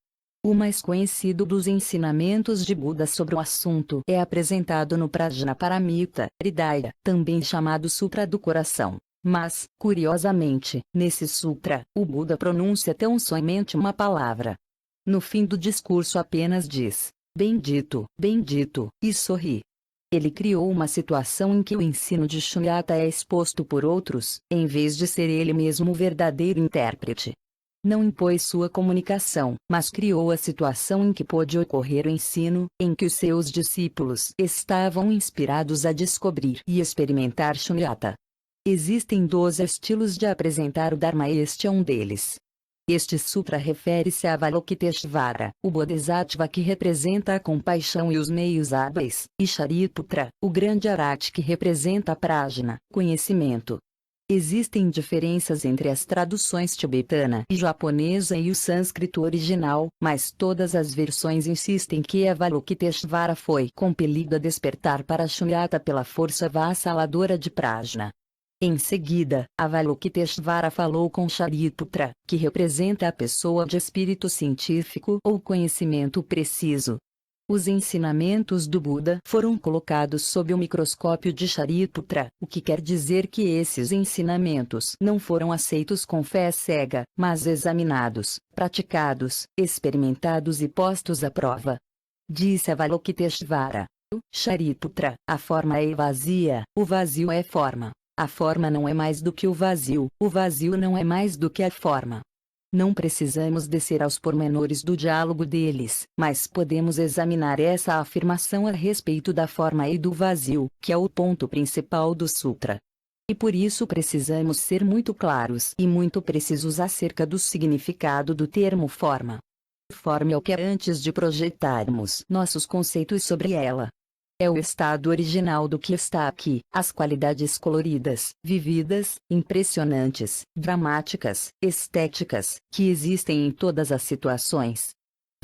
O mais conhecido dos ensinamentos de Buda sobre o assunto é apresentado no Prajnaparamita Hridaya, também chamado Sutra do Coração. Mas, curiosamente, nesse sutra, o Buda pronuncia tão somente uma palavra. No fim do discurso apenas diz: bendito, bendito, e sorri. Ele criou uma situação em que o ensino de Shunyata é exposto por outros, em vez de ser ele mesmo o verdadeiro intérprete. Não impôs sua comunicação, mas criou a situação em que pôde ocorrer o ensino, em que os seus discípulos estavam inspirados a descobrir e experimentar Shunyata. Existem 12 estilos de apresentar o Dharma e este é um deles. Este sutra refere-se a Avalokiteshvara, o Bodhisattva que representa a compaixão e os meios hábeis, e Shariputra, o grande Arhat que representa a Prajna, conhecimento. Existem diferenças entre as traduções tibetana e japonesa e o sânscrito original, mas todas as versões insistem que Avalokiteshvara foi compelido a despertar para Shunyata pela força vassaladora de Prajna. Em seguida, Avalokiteshvara falou com Shariputra, que representa a pessoa de espírito científico ou conhecimento preciso. Os ensinamentos do Buda foram colocados sob o microscópio de Shariputra, o que quer dizer que esses ensinamentos não foram aceitos com fé cega, mas examinados, praticados, experimentados e postos à prova. Disse Avalokiteshvara: Shariputra, a forma é vazia, o vazio é forma. A forma não é mais do que o vazio não é mais do que a forma. Não precisamos descer aos pormenores do diálogo deles, mas podemos examinar essa afirmação a respeito da forma e do vazio, que é o ponto principal do sutra. E por isso precisamos ser muito claros e muito precisos acerca do significado do termo forma. Forma é o que é antes de projetarmos nossos conceitos sobre ela. É o estado original do que está aqui, as qualidades coloridas, vividas, impressionantes, dramáticas, estéticas, que existem em todas as situações.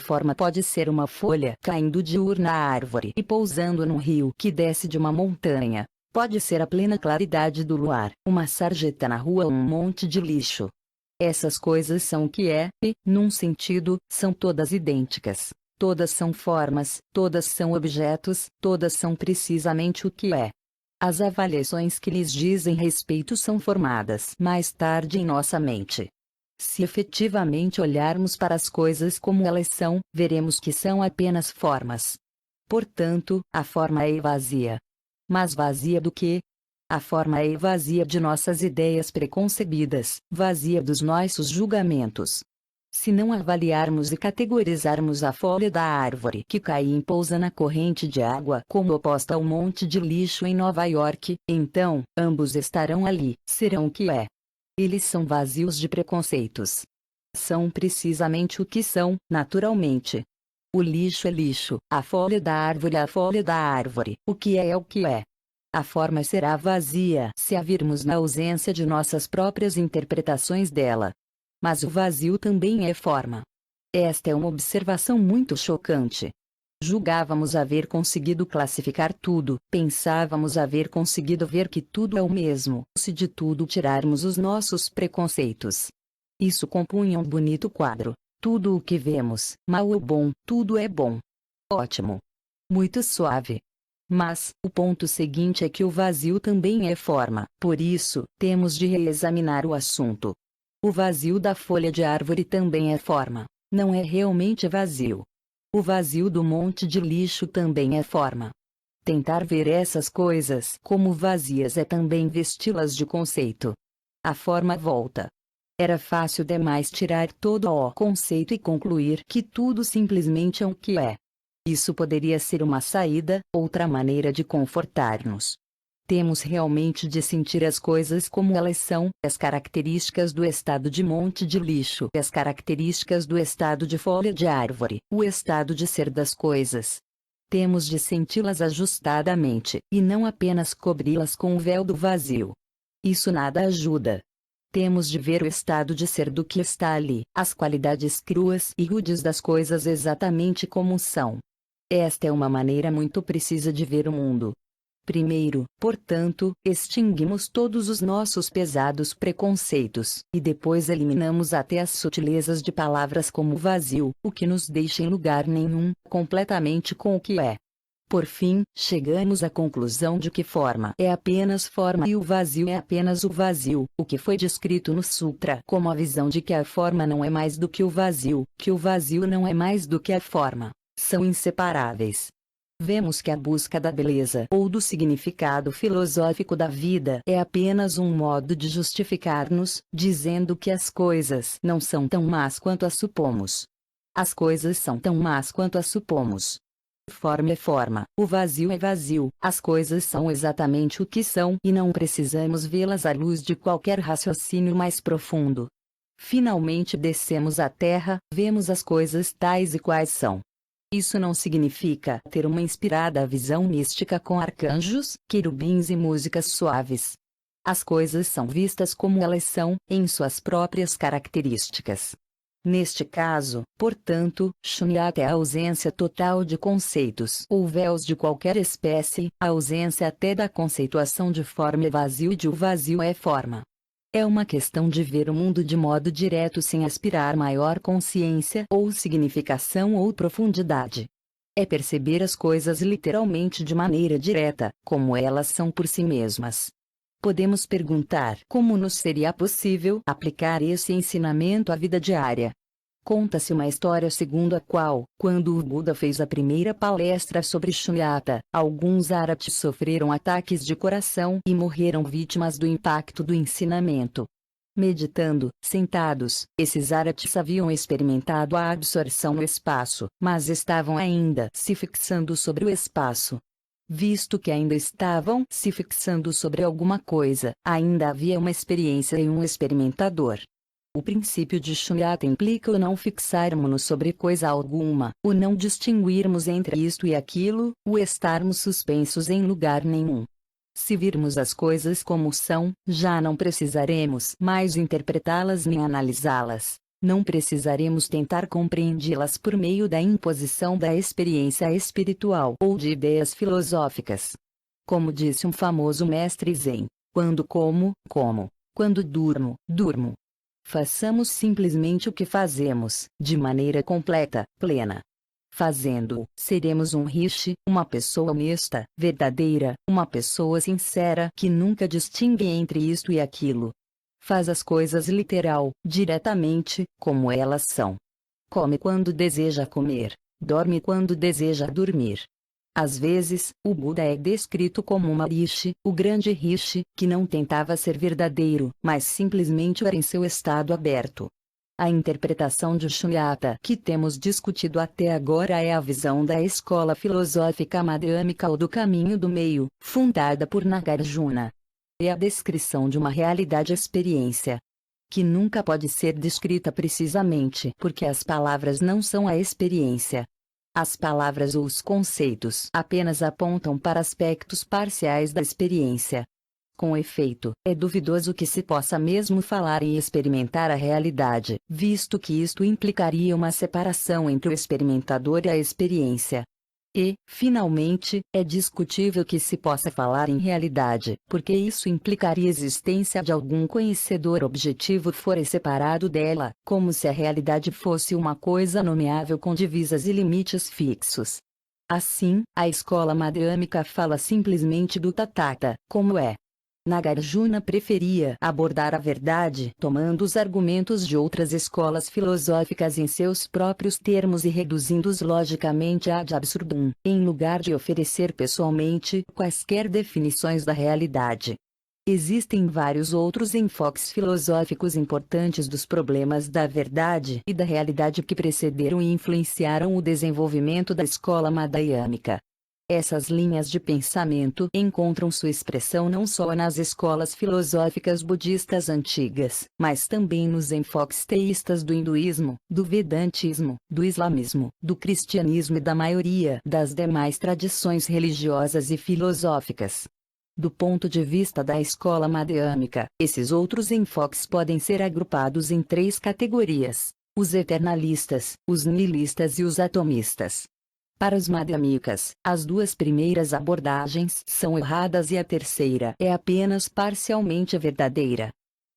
Forma pode ser uma folha caindo de na árvore e pousando num rio que desce de uma montanha. Pode ser a plena claridade do luar, uma sarjeta na rua ou um monte de lixo. Essas coisas são o que é, e, num sentido, são todas idênticas. Todas são formas, todas são objetos, todas são precisamente o que é. As avaliações que lhes dizem respeito são formadas mais tarde em nossa mente. Se efetivamente olharmos para as coisas como elas são, veremos que são apenas formas. Portanto, a forma é vazia. Mas vazia do quê? A forma é vazia de nossas ideias preconcebidas, vazia dos nossos julgamentos. Se não avaliarmos e categorizarmos a folha da árvore que cai e pousa na corrente de água como oposta ao monte de lixo em Nova York, então, ambos estarão ali, serão o que é. Eles são vazios de preconceitos. São precisamente o que são, naturalmente. O lixo é lixo, a folha da árvore é a folha da árvore, o que é o que é. A forma será vazia se a virmos na ausência de nossas próprias interpretações dela. Mas o vazio também é forma. Esta é uma observação muito chocante. Julgávamos haver conseguido classificar tudo, pensávamos haver conseguido ver que tudo é o mesmo, se de tudo tirarmos os nossos preconceitos. Isso compunha um bonito quadro. Tudo o que vemos, mal ou bom, tudo é bom. Ótimo. Muito suave. Mas, o ponto seguinte é que o vazio também é forma, por isso, temos de reexaminar o assunto. O vazio da folha de árvore também é forma, não é realmente vazio. O vazio do monte de lixo também é forma. Tentar ver essas coisas como vazias é também vesti-las de conceito. A forma volta. Era fácil demais tirar todo o conceito e concluir que tudo simplesmente é o que é. Isso poderia ser uma saída, outra maneira de confortar-nos. Temos realmente de sentir as coisas como elas são, as características do estado de monte de lixo, as características do estado de folha de árvore, o estado de ser das coisas. Temos de senti-las ajustadamente, e não apenas cobri-las com o véu do vazio. Isso nada ajuda. Temos de ver o estado de ser do que está ali, as qualidades cruas e rudes das coisas exatamente como são. Esta é uma maneira muito precisa de ver o mundo. Primeiro, portanto, extinguimos todos os nossos pesados preconceitos, e depois eliminamos até as sutilezas de palavras como vazio, o que nos deixa em lugar nenhum, completamente com o que é. Por fim, chegamos à conclusão de que forma é apenas forma e o vazio é apenas o vazio, o que foi descrito no Sutra como a visão de que a forma não é mais do que o vazio não é mais do que a forma. São inseparáveis. Vemos que a busca da beleza ou do significado filosófico da vida é apenas um modo de justificar-nos, dizendo que as coisas não são tão más quanto as supomos. As coisas são tão más quanto as supomos. Forma é forma, o vazio é vazio, as coisas são exatamente o que são e não precisamos vê-las à luz de qualquer raciocínio mais profundo. Finalmente descemos à terra, vemos as coisas tais e quais são. Isso não significa ter uma inspirada visão mística com arcanjos, querubins e músicas suaves. As coisas são vistas como elas são, em suas próprias características. Neste caso, portanto, shunyata é a ausência total de conceitos ou véus de qualquer espécie, a ausência até da conceituação de forma é vazio e de o vazio é forma. É uma questão de ver o mundo de modo direto sem aspirar maior consciência ou significação ou profundidade. É perceber as coisas literalmente de maneira direta, como elas são por si mesmas. Podemos perguntar como nos seria possível aplicar esse ensinamento à vida diária. Conta-se uma história segundo a qual, quando o Buda fez a primeira palestra sobre Shunyata, alguns árabes sofreram ataques de coração e morreram vítimas do impacto do ensinamento. Meditando, sentados, esses árabes haviam experimentado a absorção no espaço, mas estavam ainda se fixando sobre o espaço. Visto que ainda estavam se fixando sobre alguma coisa, ainda havia uma experiência e um experimentador. O princípio de Shunyata implica o não fixarmos-nos sobre coisa alguma, o não distinguirmos entre isto e aquilo, o estarmos suspensos em lugar nenhum. Se virmos as coisas como são, já não precisaremos mais interpretá-las nem analisá-las. Não precisaremos tentar compreendê-las por meio da imposição da experiência espiritual ou de ideias filosóficas. Como disse um famoso mestre Zen, quando como, como, quando durmo, durmo. Façamos simplesmente o que fazemos, de maneira completa, plena. Fazendo-o, seremos um rishi, uma pessoa honesta, verdadeira, uma pessoa sincera que nunca distingue entre isto e aquilo. Faz as coisas literal, diretamente, como elas são. Come quando deseja comer, dorme quando deseja dormir. Às vezes, o Buda é descrito como uma rishi, o grande rishi, que não tentava ser verdadeiro, mas simplesmente era em seu estado aberto. A interpretação de Shunyata que temos discutido até agora é a visão da escola filosófica madhyamika ou do caminho do meio, fundada por Nagarjuna. É a descrição de uma realidade experiência, que nunca pode ser descrita precisamente porque as palavras não são a experiência. As palavras ou os conceitos apenas apontam para aspectos parciais da experiência. Com efeito, é duvidoso que se possa mesmo falar em experimentar a realidade, visto que isto implicaria uma separação entre o experimentador e a experiência. E, finalmente, é discutível que se possa falar em realidade, porque isso implicaria a existência de algum conhecedor objetivo fora separado dela, como se a realidade fosse uma coisa nomeável com divisas e limites fixos. Assim, a escola madhyamika fala simplesmente do Tathagata, como é. Nagarjuna preferia abordar a verdade tomando os argumentos de outras escolas filosóficas em seus próprios termos e reduzindo-os logicamente ad absurdum, em lugar de oferecer pessoalmente quaisquer definições da realidade. Existem vários outros enfoques filosóficos importantes dos problemas da verdade e da realidade que precederam e influenciaram o desenvolvimento da escola madhyamika. Essas linhas de pensamento encontram sua expressão não só nas escolas filosóficas budistas antigas, mas também nos enfoques teístas do hinduísmo, do vedantismo, do islamismo, do cristianismo e da maioria das demais tradições religiosas e filosóficas. Do ponto de vista da escola madhyamika, esses outros enfoques podem ser agrupados em 3 categorias: os eternalistas, os nihilistas e os atomistas. Para os madhyamikas, as 2 primeiras abordagens são erradas e a terceira é apenas parcialmente verdadeira.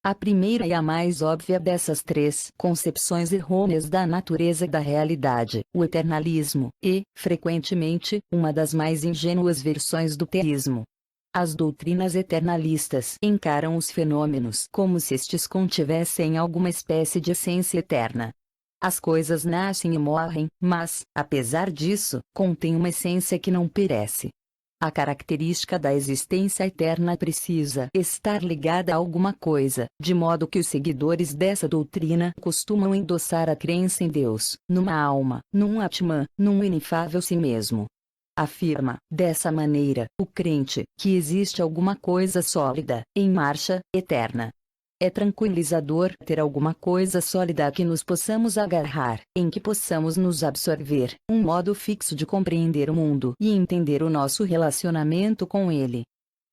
A primeira é a mais óbvia dessas 3 concepções errôneas da natureza da realidade, o eternalismo, e, frequentemente, uma das mais ingênuas versões do teísmo. As doutrinas eternalistas encaram os fenômenos como se estes contivessem alguma espécie de essência eterna. As coisas nascem e morrem, mas, apesar disso, contêm uma essência que não perece. A característica da existência eterna precisa estar ligada a alguma coisa, de modo que os seguidores dessa doutrina costumam endossar a crença em Deus, numa alma, num Atman, num inefável si mesmo. Afirma, dessa maneira, o crente, que existe alguma coisa sólida, em marcha, eterna. É tranquilizador ter alguma coisa sólida a que nos possamos agarrar, em que possamos nos absorver, um modo fixo de compreender o mundo e entender o nosso relacionamento com ele.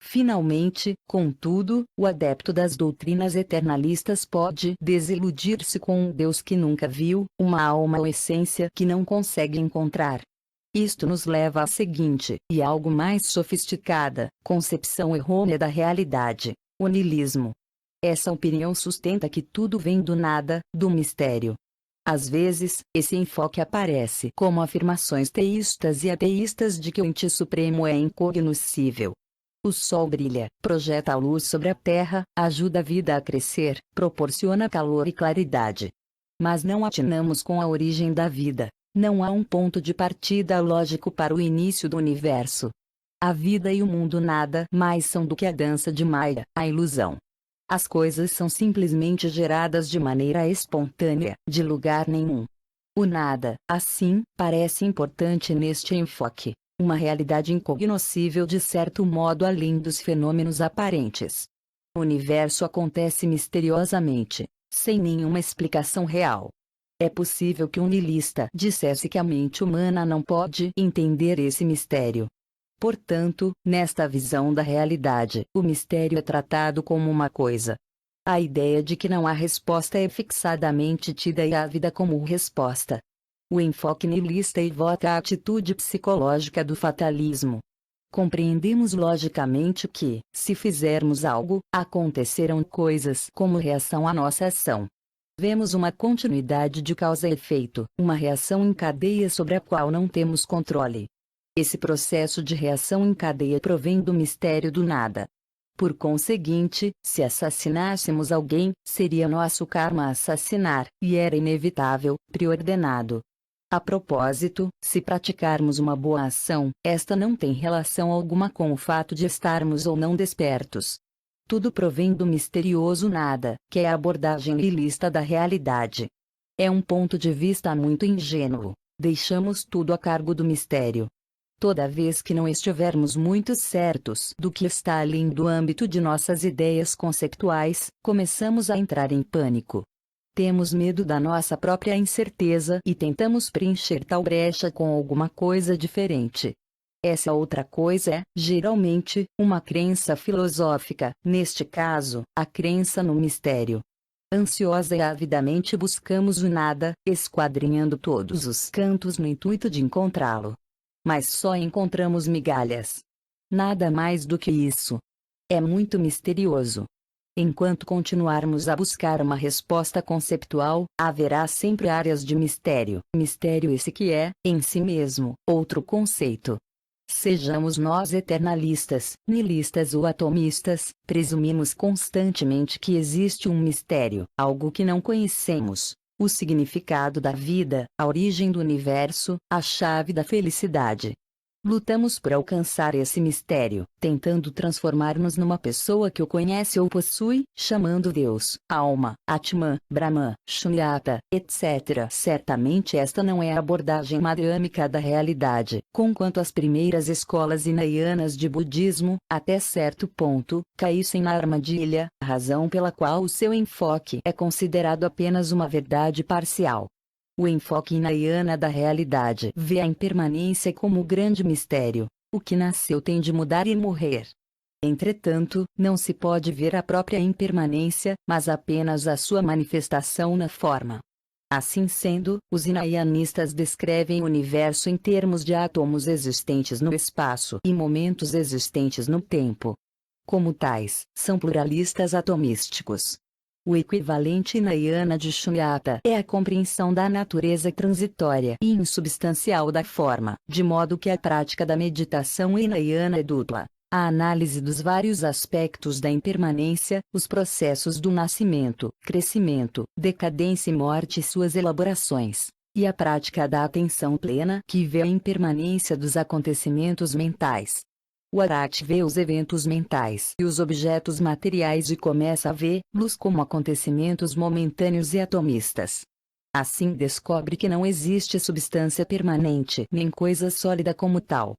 Finalmente, contudo, o adepto das doutrinas eternalistas pode desiludir-se com um Deus que nunca viu, uma alma ou essência que não consegue encontrar. Isto nos leva à seguinte, e algo mais sofisticada, concepção errônea da realidade: o niilismo. Essa opinião sustenta que tudo vem do nada, do mistério. Às vezes, esse enfoque aparece como afirmações teístas e ateístas de que o ente supremo é incognoscível. O sol brilha, projeta a luz sobre a terra, ajuda a vida a crescer, proporciona calor e claridade. mas não atinamos com a origem da vida. Não há um ponto de partida lógico para o início do universo. A vida e o mundo nada mais são do que a dança de Maya, a ilusão. As coisas são simplesmente geradas de maneira espontânea, de lugar nenhum. O nada, assim, parece importante neste enfoque, uma realidade incognoscível de certo modo além dos fenômenos aparentes. O universo acontece misteriosamente, sem nenhuma explicação real. É possível que um niilista dissesse que a mente humana não pode entender esse mistério. Portanto, nesta visão da realidade, o mistério é tratado como uma coisa. A ideia de que não há resposta é fixadamente tida e a vida como resposta. O enfoque niilista evoca a atitude psicológica do fatalismo. Compreendemos logicamente que, se fizermos algo, acontecerão coisas como reação à nossa ação. Vemos uma continuidade de causa e efeito, uma reação em cadeia sobre a qual não temos controle. Esse processo de reação em cadeia provém do mistério do nada. Por conseguinte, se assassinássemos alguém, seria nosso karma assassinar, e era inevitável, preordenado. A propósito, se praticarmos uma boa ação, esta não tem relação alguma com o fato de estarmos ou não despertos. Tudo provém do misterioso nada, que é a abordagem niilista da realidade. É um ponto de vista muito ingênuo. Deixamos tudo a cargo do mistério. Toda vez que não estivermos muito certos do que está além do âmbito de nossas ideias conceituais, começamos a entrar em pânico. Temos medo da nossa própria incerteza e tentamos preencher tal brecha com alguma coisa diferente. Essa outra coisa é, geralmente, uma crença filosófica, neste caso, a crença no mistério. Ansiosa e avidamente buscamos o nada, esquadrinhando todos os cantos no intuito de encontrá-lo. Mas só encontramos migalhas. Nada mais do que isso. É muito misterioso. Enquanto continuarmos a buscar uma resposta conceptual, haverá sempre áreas de mistério. Mistério esse que é, em si mesmo, outro conceito. Sejamos nós eternalistas, niilistas ou atomistas, presumimos constantemente que existe um mistério, algo que não conhecemos. O significado da vida, a origem do universo, a chave da felicidade. Lutamos por alcançar esse mistério, tentando transformar-nos numa pessoa que o conhece ou possui, chamando Deus, alma, Atman, Brahman, Shunyata, etc. Certamente esta não é a abordagem madhyamika da realidade, conquanto as primeiras escolas hinayanas de budismo, até certo ponto, caíssem na armadilha, razão pela qual o seu enfoque é considerado apenas uma verdade parcial. O enfoque hinayana da realidade vê a impermanência como o grande mistério. O que nasceu tem de mudar e morrer. Entretanto, não se pode ver a própria impermanência, mas apenas a sua manifestação na forma. Assim sendo, os hinayanistas descrevem o universo em termos de átomos existentes no espaço e momentos existentes no tempo. Como tais, são pluralistas atomísticos. O equivalente hinayana de Shunyata é a compreensão da natureza transitória e insubstancial da forma, de modo que a prática da meditação hinayana é dupla. A análise dos vários aspectos da impermanência, os processos do nascimento, crescimento, decadência e morte e suas elaborações. E a prática da atenção plena, que vê a impermanência dos acontecimentos mentais. O Arhat vê os eventos mentais e os objetos materiais e começa a vê-los como acontecimentos momentâneos e atomistas. Assim descobre que não existe substância permanente nem coisa sólida como tal.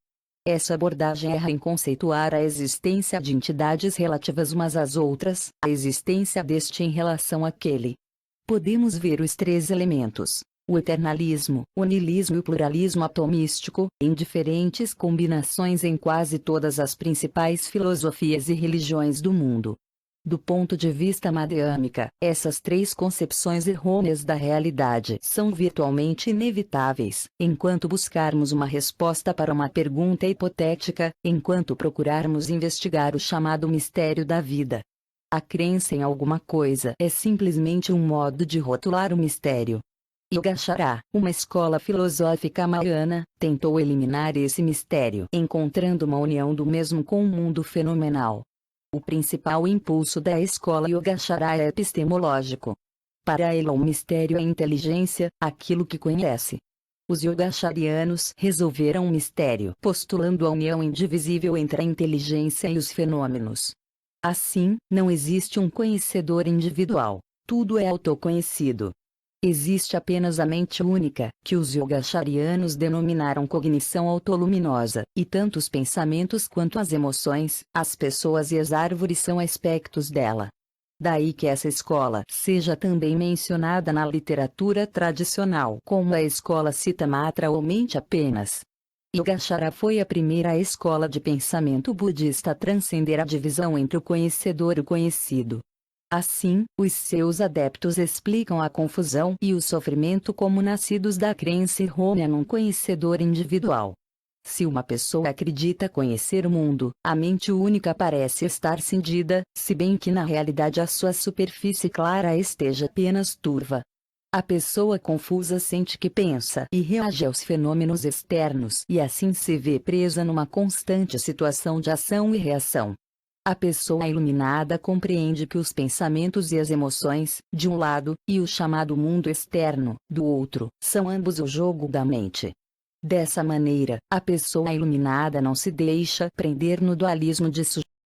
Essa abordagem erra em conceituar a existência de entidades relativas umas às outras, a existência deste em relação àquele. Podemos ver os três elementos. O eternalismo, o niilismo e o pluralismo atomístico, em diferentes combinações em quase todas as principais filosofias e religiões do mundo. Do ponto de vista madhyamika, essas três concepções errôneas da realidade são virtualmente inevitáveis, enquanto buscarmos uma resposta para uma pergunta hipotética, enquanto procurarmos investigar o chamado mistério da vida. A crença em alguma coisa é simplesmente um modo de rotular o mistério. Yogacara, uma escola filosófica mahayana, tentou eliminar esse mistério encontrando uma união do mesmo com o mundo fenomenal. O principal impulso da escola Yogacara é epistemológico. Para ela o mistério é a inteligência, aquilo que conhece. Os yogacharyanos resolveram o mistério postulando a união indivisível entre a inteligência e os fenômenos. Assim, não existe um conhecedor individual, tudo é autoconhecido. Existe apenas a mente única, que os yogacharyanos denominaram cognição autoluminosa, e tanto os pensamentos quanto as emoções, as pessoas e as árvores são aspectos dela. Daí que essa escola seja também mencionada na literatura tradicional como a escola Citamatra ou mente apenas. Yogacara foi a primeira escola de pensamento budista a transcender a divisão entre o conhecedor e o conhecido. Assim, os seus adeptos explicam a confusão e o sofrimento como nascidos da crença errônea num conhecedor individual. Se uma pessoa acredita conhecer o mundo, a mente única parece estar cindida, se bem que na realidade a sua superfície clara esteja apenas turva. A pessoa confusa sente que pensa e reage aos fenômenos externos e assim se vê presa numa constante situação de ação e reação. A pessoa iluminada compreende que os pensamentos e as emoções, de um lado, e o chamado mundo externo, do outro, são ambos o jogo da mente. Dessa maneira, a pessoa iluminada não se deixa prender no dualismo de